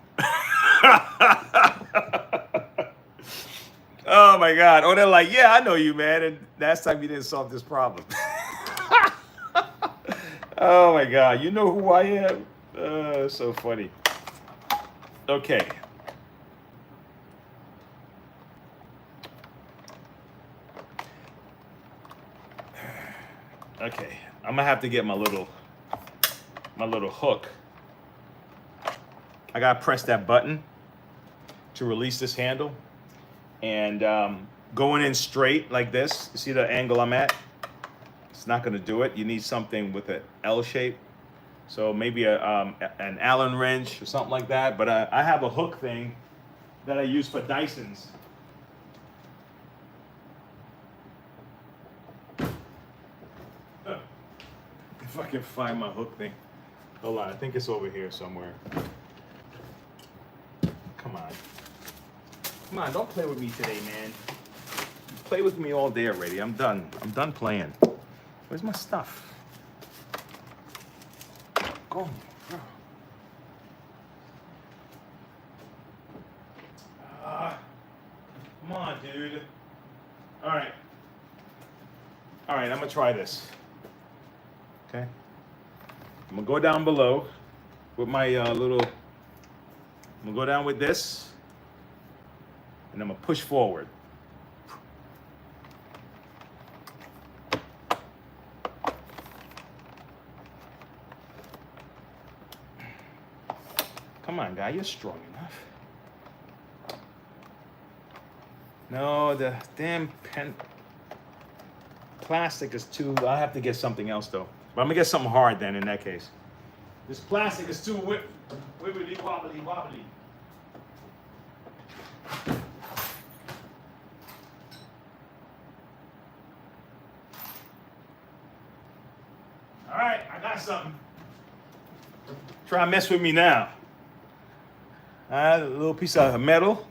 Oh my God. Oh, they're like, yeah, I know you, man. And last time you didn't solve this problem. Oh my God. You know who I am? So funny. Okay. Okay. I'm gonna have to get my little hook. I gotta press that button to release this handle. And going in straight like this, you see the angle I'm at? It's not gonna do it. You need something with an L shape. So maybe an Allen wrench or something like that. But I have a hook thing that I use for Dysons. If I can find my hook thing. Hold on, I think it's over here somewhere. Come on. Come on, don't play with me today, man. You play with me all day already. I'm done. I'm done playing. Where's my stuff? Go, bro. Come on, dude. All right. All right, I'm gonna try this. Okay. I'm gonna go down below with my little. I'm gonna go down with this, and I'm gonna push forward. Come on, guy, you're strong enough. No, the damn plastic is too. I'll have to get something else though. But I'm gonna get something hard then in that case. This plastic is too wibbly wobbly wobbly. All right, I got something. Try and mess with me now. A little piece of metal.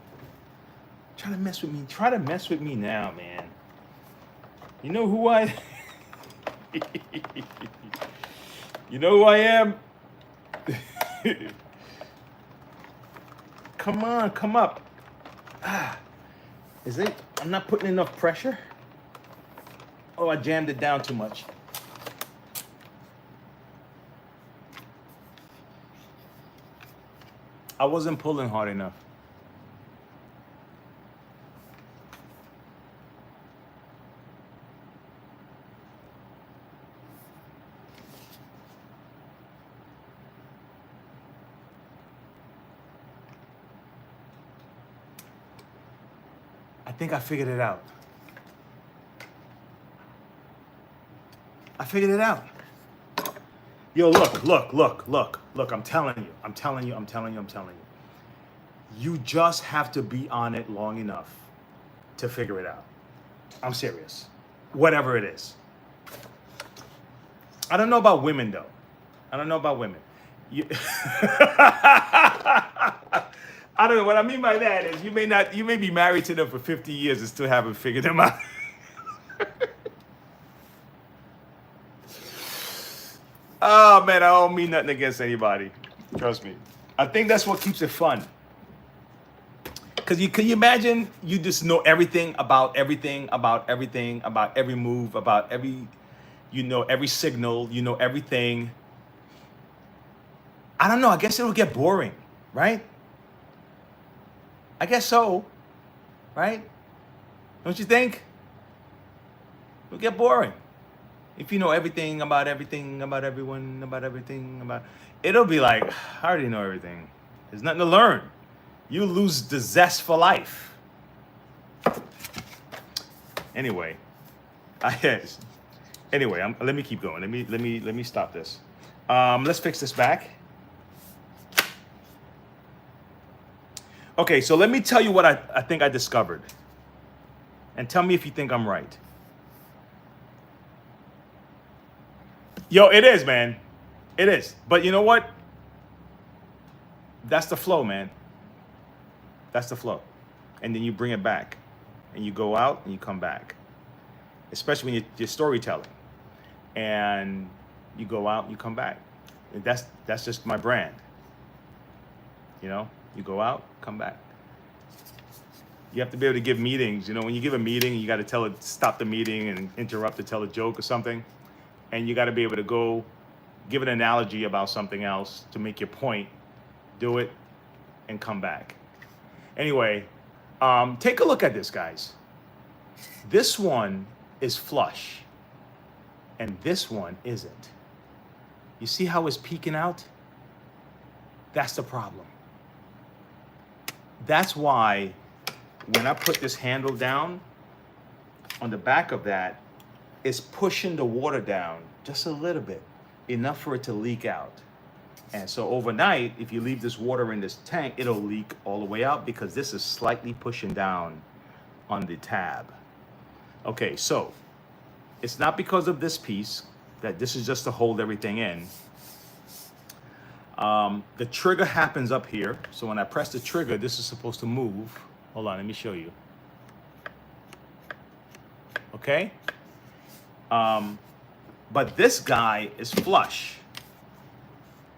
Try to mess with me. Try to mess with me now, man. You know who I. You know who I am. Come on, come up. Is it? I'm not putting enough pressure. Oh, I jammed it down too much. I wasn't pulling hard enough. I think I figured it out. I figured it out. Yo, look, I'm telling you. You just have to be on it long enough to figure it out. I'm serious. Whatever it is. I don't know about women though. I don't know about women. I don't know. What I mean by that is you may be married to them for 50 years and still haven't figured them out. Oh man, I don't mean nothing against anybody. Trust me. I think that's what keeps it fun. Cause can you imagine you just know everything, about every move, about every, every signal, everything. I don't know. I guess it'll get boring, right? I guess so, right? Don't you think? It'll get boring. If you know everything about everyone, it'll be like, I already know everything. There's nothing to learn. You lose the zest for life. Anyway, let me keep going. Let me stop this. Let's fix this back. Okay, so let me tell you what I think I discovered. And tell me if you think I'm right. Yo, it is, man. It is. But you know what? that's the flow, man. That's the flow. And then you bring it back. And you go out and you come back. Especially when you're storytelling. And you go out and you come back. And that's just my brand. You know, you go out, come back. You have to be able to give meetings. You know, when you give a meeting, you got to tell it, stop the meeting and interrupt to tell a joke or something. And you got to be able to go give an analogy about something else to make your point, do it, and come back. Anyway, take a look at this, guys. This one is flush, and this one isn't. You see how it's peeking out? That's the problem. That's why when I put this handle down, on the back of that, it's pushing the water down just a little bit, enough for it to leak out. And so overnight, if you leave this water in this tank, it'll leak all the way out because this is slightly pushing down on the tab. Okay, so it's not because of this piece, that this is just to hold everything in. The trigger happens up here. So when I press the trigger, this is supposed to move. Hold on, let me show you. Okay? But this guy is flush.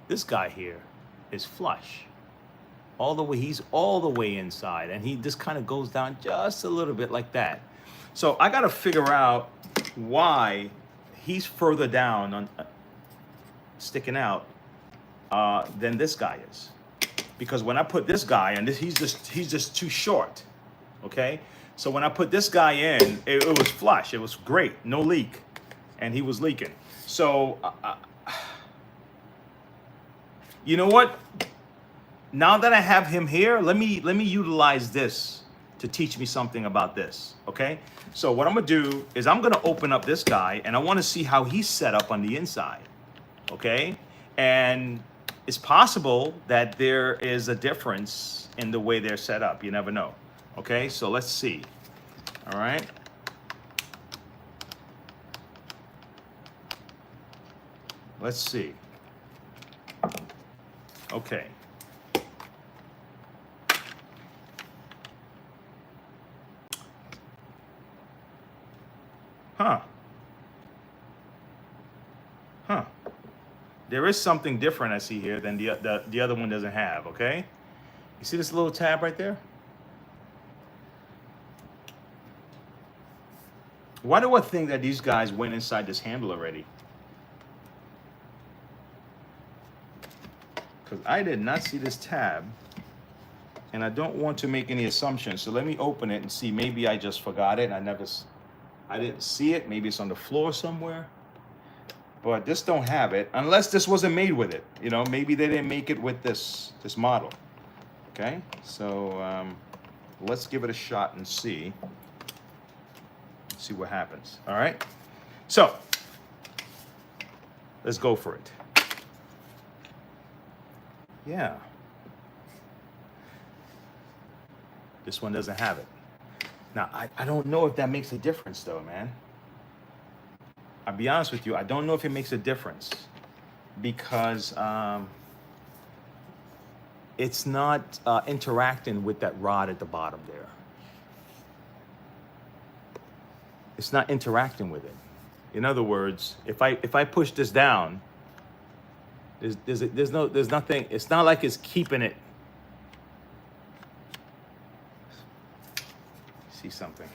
This guy here is flush. All the way, he's all the way inside. And he just kind of goes down just a little bit like that. So I got to figure out why he's further down on sticking out than this guy is. Because when I put this guy in, he's just too short. Okay? So when I put this guy in, it was flush. It was great, no leak, and he was leaking. So you know what? Now that I have him here, let me utilize this to teach me something about this. Okay? So what I'm gonna do is I'm gonna open up this guy, and I want to see how he's set up on the inside. Okay? And it's possible that there is a difference in the way they're set up. You never know. Okay, so let's see. All right. Let's see. Okay. Huh. There is something different I see here than the other one doesn't have, okay? You see this little tab right there? Why do I think that these guys went inside this handle already? Because I did not see this tab, and I don't want to make any assumptions. So let me open it and see. Maybe I just forgot it. I didn't see it. Maybe it's on the floor somewhere. But this don't have it, unless this wasn't made with it. You know, maybe they didn't make it with this model. Okay, so let's give it a shot and see what happens. All right, so let's go for it. Yeah, this one doesn't have it. Now, I don't know if that makes a difference though, man. I'll be honest with you, I don't know if it makes a difference because it's not interacting with that rod at the bottom there. It's not interacting with it. In other words, if I push this down, there's nothing. It's not like it's keeping it. See something.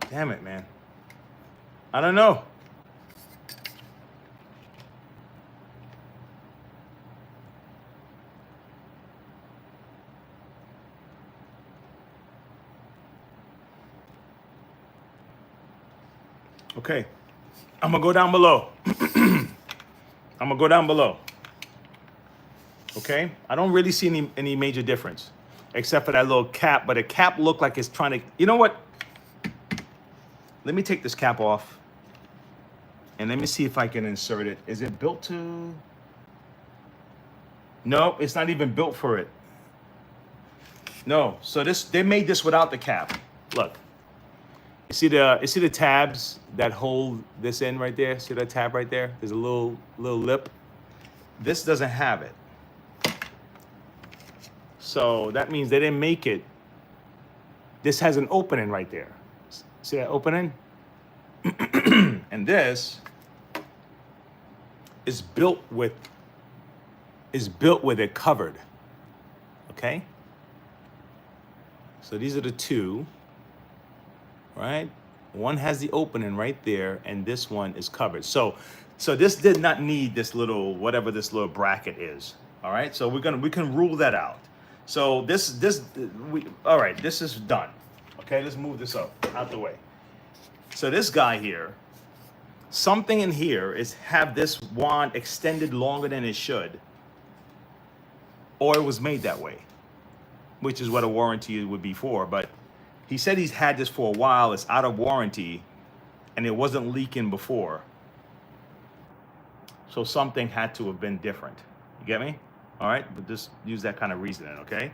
Damn it, man. I don't know. Okay. I'm going to go down below. I'm going to go down below. Okay? I don't really see any major difference except for that little cap, but the cap looked like it's trying to, you know what? Let me take this cap off and let me see if I can insert it. Is it built to? No, it's not even built for it. No, so they made this without the cap. Look, you see the tabs that hold this in right there? See that tab right there? There's a little lip. This doesn't have it. So that means they didn't make it. This has an opening right there. See that opening? And this is built with it covered. Okay? So these are the two, right? One has the opening right there, and this one is covered. So this did not need this little, whatever this little bracket is. All right, so we can rule that out. So all right, this is done. Okay, let's move this out the way. So this guy here, something in here have this wand extended longer than it should, or it was made that way, which is what a warranty would be for. But he said he's had this for a while, it's out of warranty, and it wasn't leaking before. So something had to have been different. You get me? All right, but just use that kind of reasoning, okay?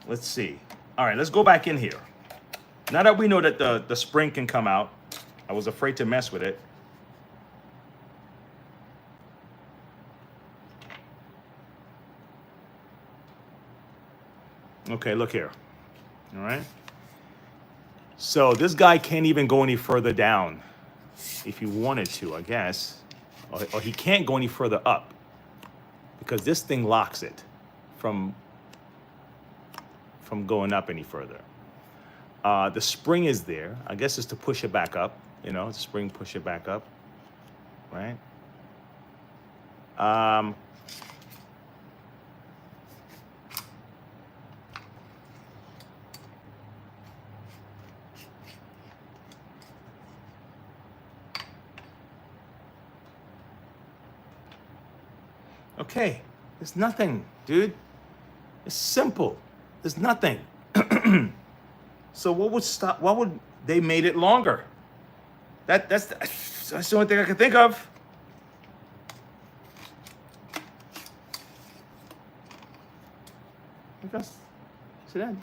Let's see. All right, let's go back in here. Now that we know that the spring can come out, I was afraid to mess with it. Okay, look here. All right. So this guy can't even go any further down if he wanted to, I guess. Or he can't go any further up because this thing locks it from going up any further. The spring is there. I guess it's to push it back up. You know, the spring push it back up, right? Okay, it's nothing, dude. It's simple. There's nothing. So what would they made it longer? That's the only thing I can think of. Because, see that?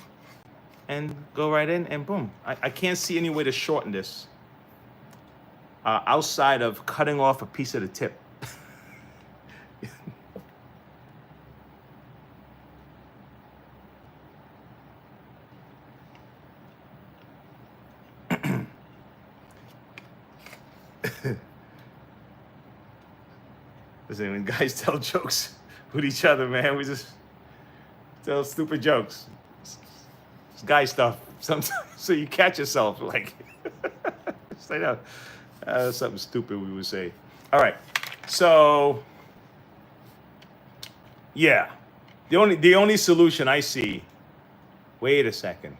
And go right in and boom. I can't see any way to shorten this outside of cutting off a piece of the tip. Listen, when guys tell jokes with each other, man, we just tell stupid jokes. It's guy stuff sometimes, so you catch yourself like, say that. Something stupid we would say. All right, so yeah, the only solution I see. Wait a second.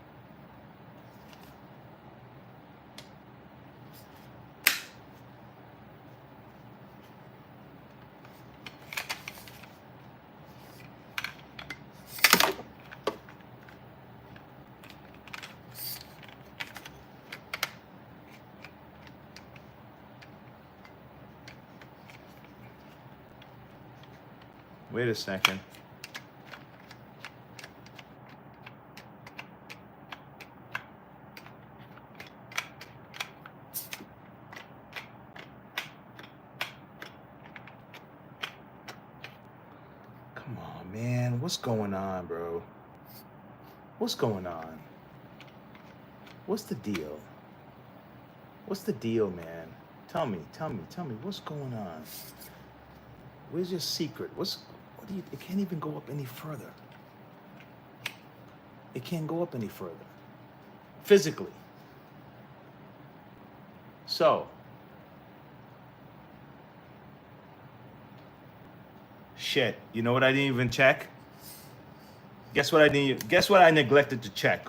Wait a second. Come on, man. What's going on, bro? What's going on? What's the deal? What's the deal, man? Tell me. What's going on? Where's your secret? It can't even go up any further. It can't go up any further. Physically. So. Shit. You know what I didn't even check? Guess what I neglected to check?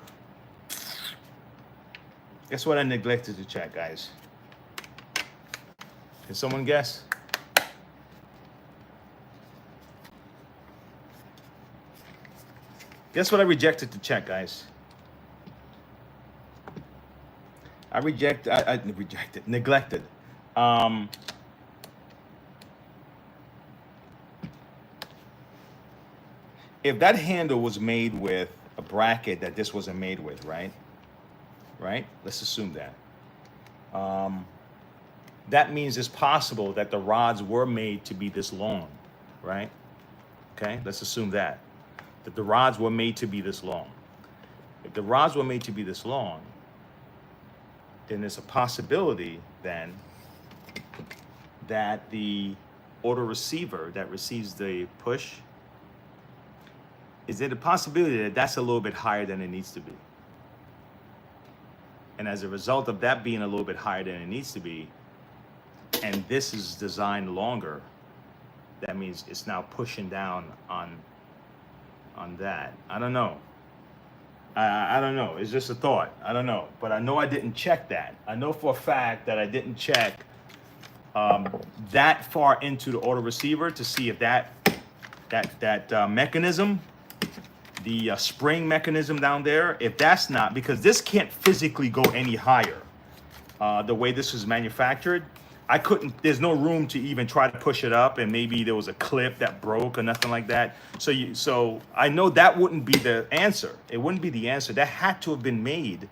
Guess what I neglected to check, guys? Can someone guess? Guess what I rejected to check, guys? I neglected. if that handle was made with a bracket that this wasn't made with, right? Right? Let's assume that. That means it's possible that the rods were made to be this long, right? Okay, let's assume that the rods were made to be this long. If the rods were made to be this long, then there's a possibility then that the auto receiver that receives the push, is there a possibility that that's a little bit higher than it needs to be? And as a result of that being a little bit higher than it needs to be, and this is designed longer, that means it's now pushing down on that. I don't know. I don't know. It's just a thought. I don't know. But I know I didn't check that. I know for a fact that I didn't check that far into the auto receiver to see if that mechanism, the spring mechanism down there, if that's not, because this can't physically go any higher. The way this was manufactured, I couldn't, there's no room to even try to push it up, and maybe there was a clip that broke or nothing like that. So I know that wouldn't be the answer. It wouldn't be the answer. That had to have been made.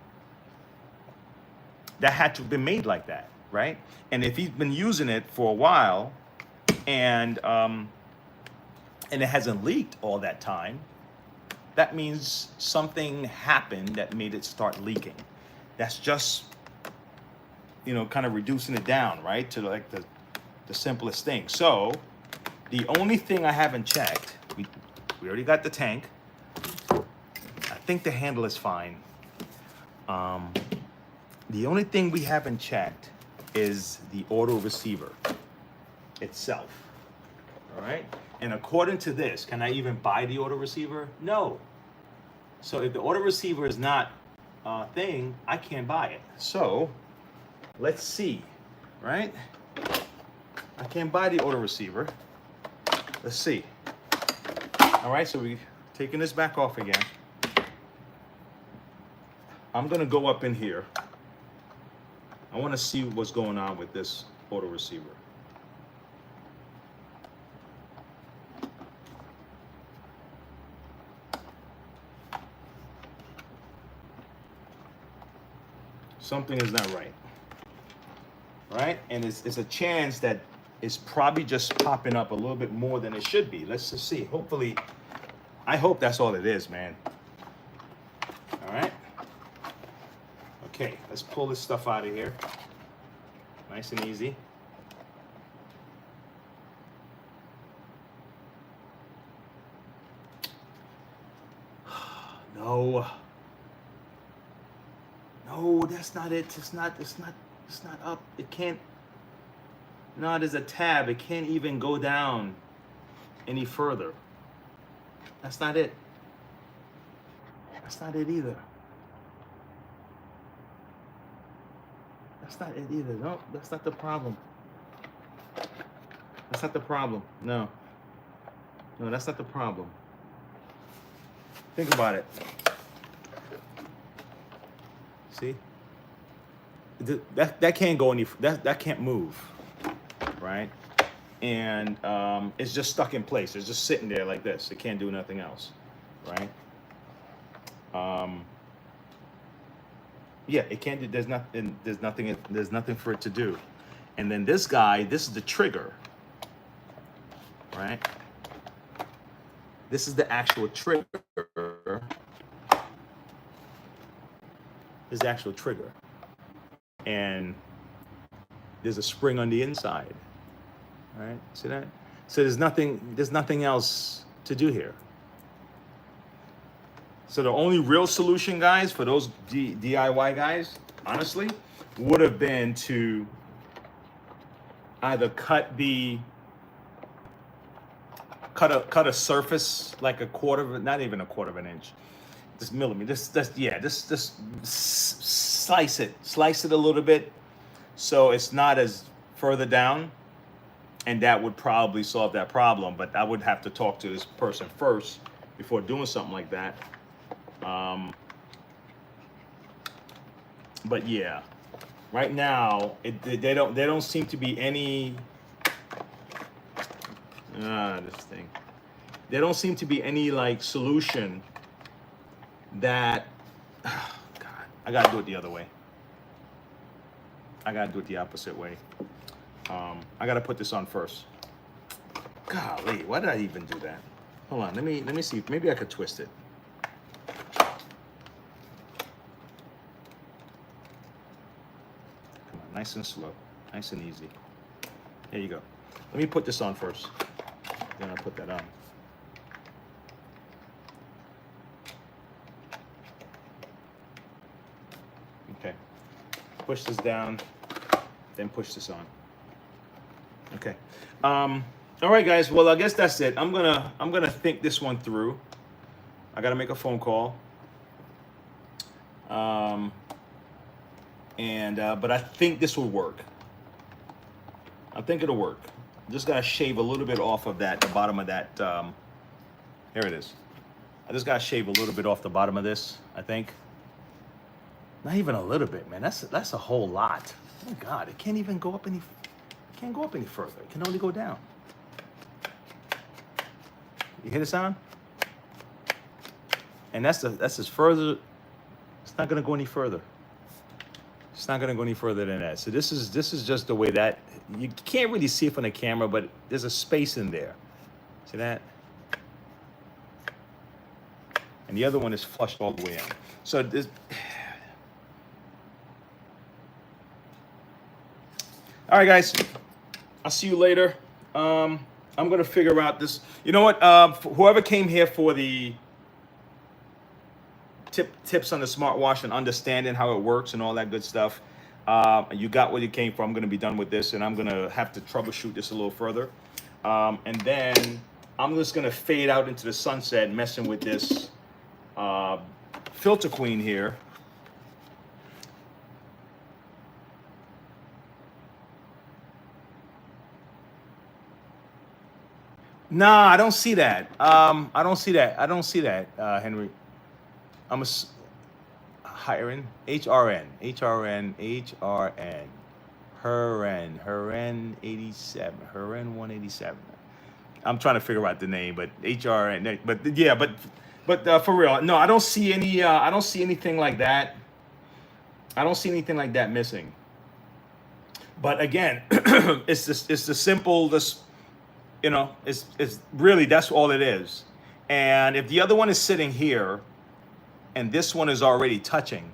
That had to have been made like that, right? And if he's been using it for a while, and it hasn't leaked all that time, that means something happened that made it start leaking. That's just, you know, kind of reducing it down, right, to like the simplest thing. So the only thing I haven't checked, we already got the tank. I think the handle is fine. The only thing we haven't checked is the auto receiver itself. All right. And according to this, can I even buy the auto receiver? No. So if the auto receiver is not a thing, I can't buy it. So let's see, right? I can't buy the auto receiver. Let's see. All right, so we're taking this back off again. I'm gonna go up in here. I wanna see what's going on with this auto receiver. Something is not right. Right? And it's a chance that it's probably just popping up a little bit more than it should be. Let's just see. Hopefully, I hope that's all it is, man. All right. Okay, let's pull this stuff out of here. Nice and easy. No. No, that's not it. It's not up. It can't. No, there's a tab. It can't even go down any further. That's not it. That's not it either. That's not it either. No, that's not the problem. That's not the problem. No. No, that's not the problem. Think about it. See? That can't go any, that can't move, right? And it's just stuck in place. It's just sitting there like this. It can't do nothing else, right? Yeah, it can't do, there's nothing for it to do. And then this guy, this is the trigger, right? This is the actual trigger. This is the actual trigger. And there's a spring on the inside. All right, see that? So there's nothing else to do here. So the only real solution, guys, for those DIY guys, honestly, would have been to either cut a surface like a quarter of, not even a quarter of an inch, just millimeter, just slice it a little bit so it's not as further down, and that would probably solve that problem. But I would have to talk to this person first before doing something like that. But yeah, right now they don't seem to be any this thing. there don't seem to be any like solution that, oh, God, I gotta do it the other way. I gotta do it the opposite way. I gotta put this on first. Golly, why did I even do that? Hold on, let me see. Maybe I could twist it. Come on, nice and slow, nice and easy. There you go. Let me put this on first. Then I'll put that on. Okay. Push this down, then push this on. Okay. All right, guys. Well, I guess that's it. I'm gonna think this one through. I gotta make a phone call. But I think this will work. I think it'll work. Just gotta shave a little bit off of that, the bottom of that. Here it is. I just gotta shave a little bit off the bottom of this, I think. Not even a little bit, man. That's a whole lot. Oh God, it can't even go up any. It can't go up any further. It can only go down. You hear the sound? And that's as further. It's not gonna go any further. It's not gonna go any further than that. So this is just the way that you can't really see it from the camera, but there's a space in there. See that? And the other one is flushed all the way in. So this. All right, guys. I'll see you later. I'm gonna figure out this. You know what? Whoever came here for the tips on the smartwatch and understanding how it works and all that good stuff, you got what you came for. I'm gonna be done with this, and I'm gonna have to troubleshoot this a little further. And then I'm just gonna fade out into the sunset, messing with this filter queen here. Nah, I don't see that. I don't see that, Henry. I'm hiring HRN 87, HRN 187. I'm trying to figure out the name, but HRN. But yeah, but for real, no, I don't see any. I don't see anything like that. I don't see anything like that missing. But again, it's the simple. This. You know, it's really, that's all it is. And if the other one is sitting here and this one is already touching,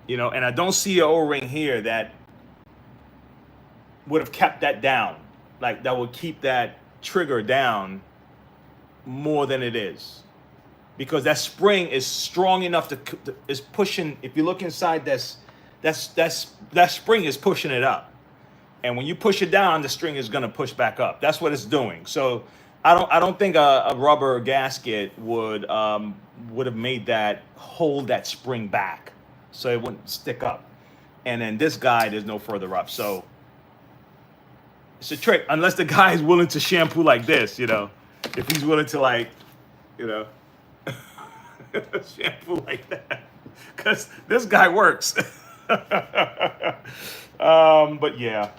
you know, and I don't see an O-ring here that would have kept that down, like that would keep that trigger down more than it is, because that spring is strong enough to is pushing. If you look inside this, that spring is pushing it up. And when you push it down, the string is going to push back up. That's what it's doing. So I don't think a rubber gasket would have made that hold that spring back, so it wouldn't stick up. And then this guy, there's no further up. So it's a trick, unless the guy is willing to shampoo like this, you know. If he's willing to, like, you know, shampoo like that, because this guy works. But yeah.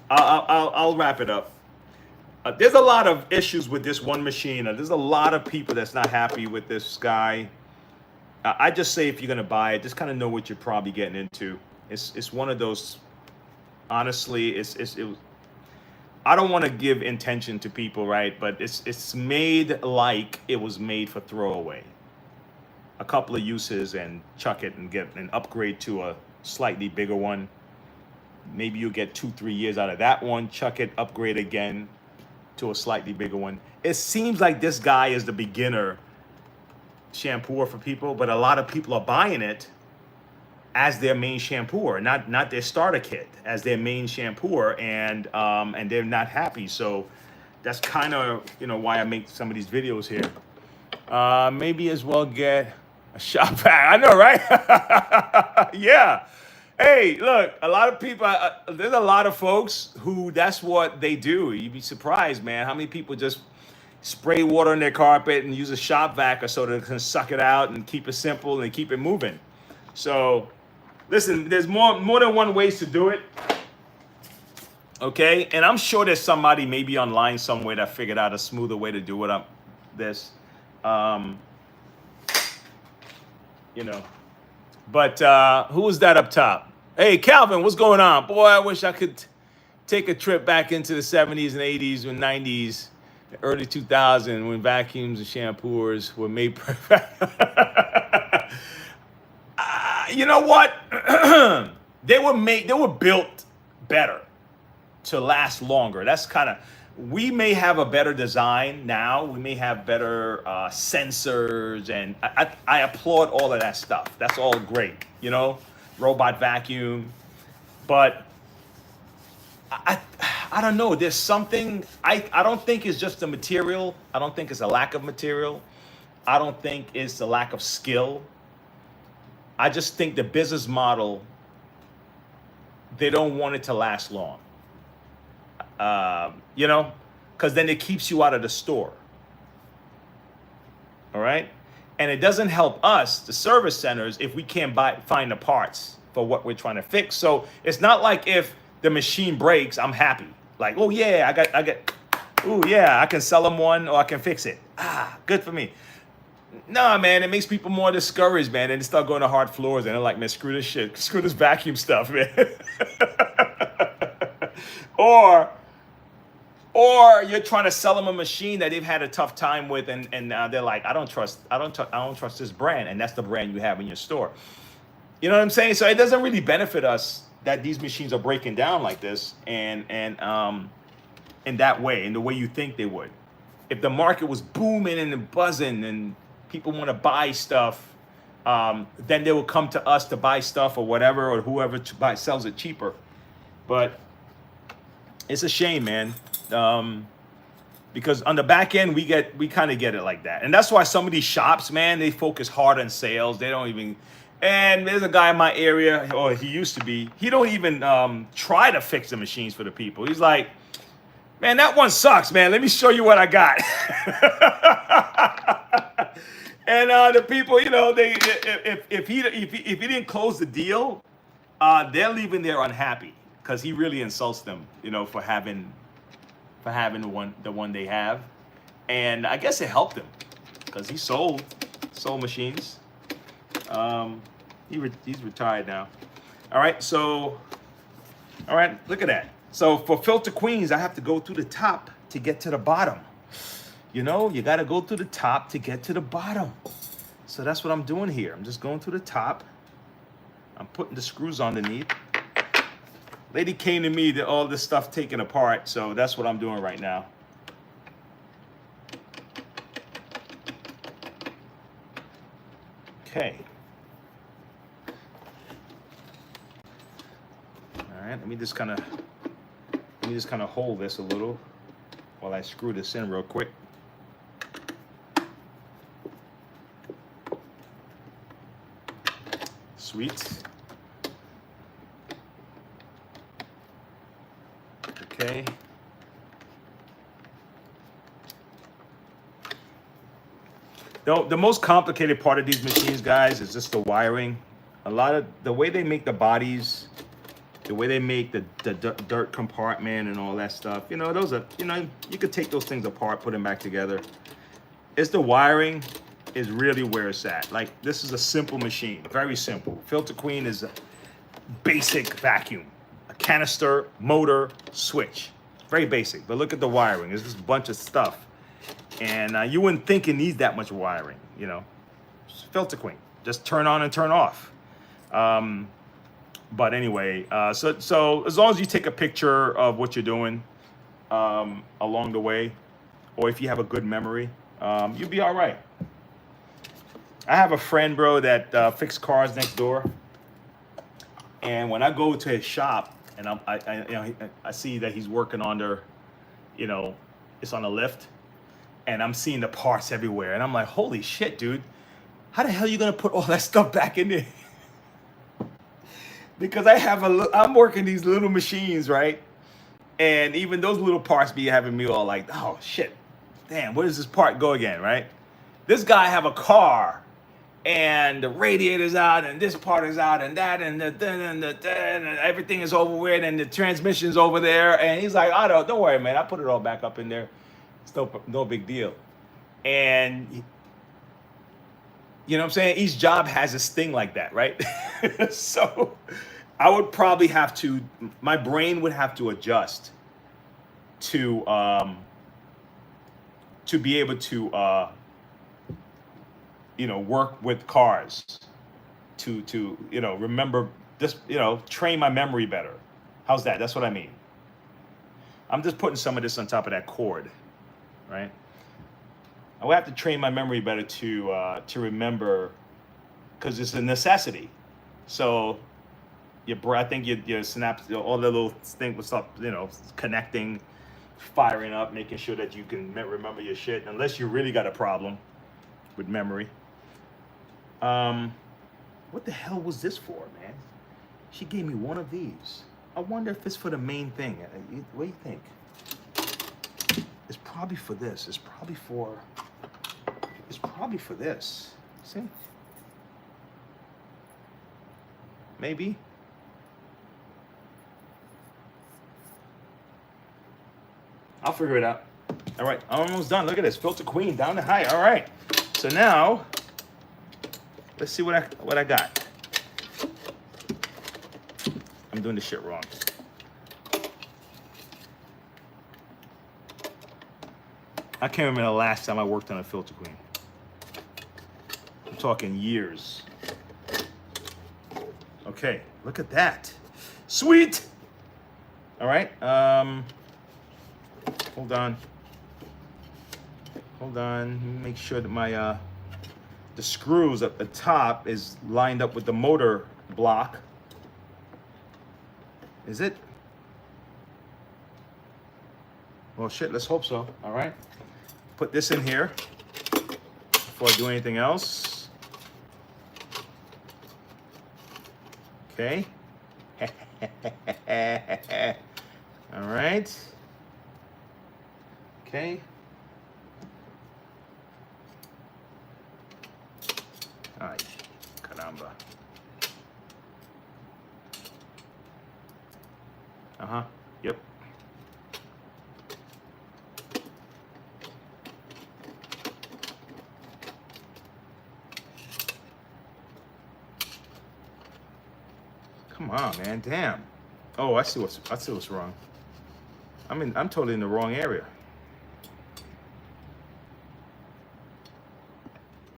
I'll wrap it up. There's a lot of issues with this one machine. There's a lot of people that's not happy with this guy. I just say, if you're gonna buy it, just kind of know what you're probably getting into. It's one of those. Honestly, I don't want to give intention to people, right? But it's made like it was made for throwaway. A couple of uses and chuck it and get an upgrade to a slightly bigger one. Maybe you'll get 2-3 years out of that one, chuck it, upgrade again to a slightly bigger one. It seems like this guy is the beginner shampooer for people, but a lot of people are buying it as their main shampooer, not their starter kit, as their main shampooer, and they're not happy. So that's kind of, you know, why I make some of these videos here. Maybe as well get a shop vac. I know, right? Yeah. Hey, look, a lot of people, there's a lot of folks who that's what they do. You'd be surprised, man, how many people just spray water on their carpet and use a shop vac or so that they can suck it out and keep it simple and keep it moving. So, listen, there's more than one ways to do it. Okay, and I'm sure there's somebody maybe online somewhere that figured out a smoother way to do it up this. Um, you know. But who was that up top? Hey, Calvin, what's going on? Boy, I wish I could take a trip back into the 70s and 80s and 90s, early 2000s when vacuums and shampoos were made perfect. You know what? They were built better to last longer. That's kind of, we may have a better design now. We may have better sensors, and I applaud all of that stuff. That's all great, you know, robot vacuum. But I don't know. There's something, I don't think it's just the material. I don't think it's a lack of material. I don't think it's a lack of skill. I just think the business model, they don't want it to last long. You know, because then it keeps you out of the store. All right. And it doesn't help us, the service centers, if we can't find the parts for what we're trying to fix. So it's not like if the machine breaks, I'm happy. Like, oh yeah, oh yeah, I can sell them one or I can fix it. Ah, good for me. Nah, man, it makes people more discouraged, man. And they start going to hard floors and they're like, man, screw this shit. Screw this vacuum stuff, man. Or you're trying to sell them a machine that they've had a tough time with, and they're like, I don't trust this brand, and that's the brand you have in your store. You know what I'm saying? So it doesn't really benefit us that these machines are breaking down like this, and in that way, in the way you think they would. If the market was booming and buzzing, and people want to buy stuff, then they will come to us to buy stuff or whatever, or whoever sells it cheaper. But it's a shame, man. Because on the back end, we kind of get it like that. And that's why some of these shops, man, they focus hard on sales. They don't even, and there's a guy in my area, or he used to be, he don't even try to fix the machines for the people. He's like, man, that one sucks, man. Let me show you what I got. And the people, you know, if he didn't close the deal, they're leaving there unhappy because he really insults them, you know, for having the one they have. And I guess it helped him because he sold machines. He's retired now. All right, so look at that. So for filter queens, I have to go through the top to get to the bottom. You know, you got to go through the top to get to the bottom. So that's what I'm doing here. I'm just going through the top. I'm putting the screws underneath. Lady came to me that all this stuff taken apart, so that's what I'm doing right now. Okay. All right, let me just kind of hold this a little while I screw this in real quick. Sweet. Okay. The most complicated part of these machines, guys, is just the wiring. A lot of the way they make the bodies, the way they make the dirt compartment and all that stuff. You know, those are, you know, you could take those things apart, put them back together. It's the wiring is really where it's at. Like, this is a simple machine, very simple. Filter Queen is a basic vacuum. Canister, motor, switch. Very basic, but look at the wiring. There's just a bunch of stuff. And you wouldn't think it needs that much wiring, you know. Just Filter Queen. Just turn on and turn off. But anyway, so as long as you take a picture of what you're doing along the way, or if you have a good memory, you'll be all right. I have a friend, bro, that fixes cars next door. And when I go to his shop, and I see that he's working under, you know, it's on a lift, and I'm seeing the parts everywhere, and I'm like, holy shit, dude, how the hell are you gonna put all that stuff back in there? Because I'm working these little machines, right? And even those little parts be having me all like, oh shit, damn, where does this part go again, right? This guy have a car, and the radiator's out, and this part is out, and that, and and everything is over with, and the transmission's over there. And he's like, "Oh, don't worry, man. I put it all back up in there. It's no big deal." And you know what I'm saying? Each job has this thing like that, right? So I would probably have to, my brain would have to adjust to be able to work with cars, to remember this, train my memory better. How's that? That's what I mean. I'm just putting some of this on top of that cord, right? I would have to train my memory better to remember, because it's a necessity. So I think your synapse, all the little things will start, connecting, firing up, making sure that you can remember your shit, unless you really got a problem with memory. What the hell was this for, man? She gave me one of these. I wonder if it's for the main thing. What do you think? It's probably for this. It's probably for this. See? Maybe. I'll figure it out. All right, I'm almost done. Look at this. Filter queen down to high. All right. So now, let's see what I got. I'm doing this shit wrong. I can't remember the last time I worked on a filter queen. I'm talking years. Okay, look at that. Sweet. All right. Hold on. Make sure that my the screws at the top is lined up with the motor block. Is it? Well, shit. Let's hope so. All right. Put this in here before I do anything else. Okay. All right. Okay. Ay, caramba. Uh-huh. Yep. Come on, man. Damn. Oh, I see what's wrong. I'm totally in the wrong area.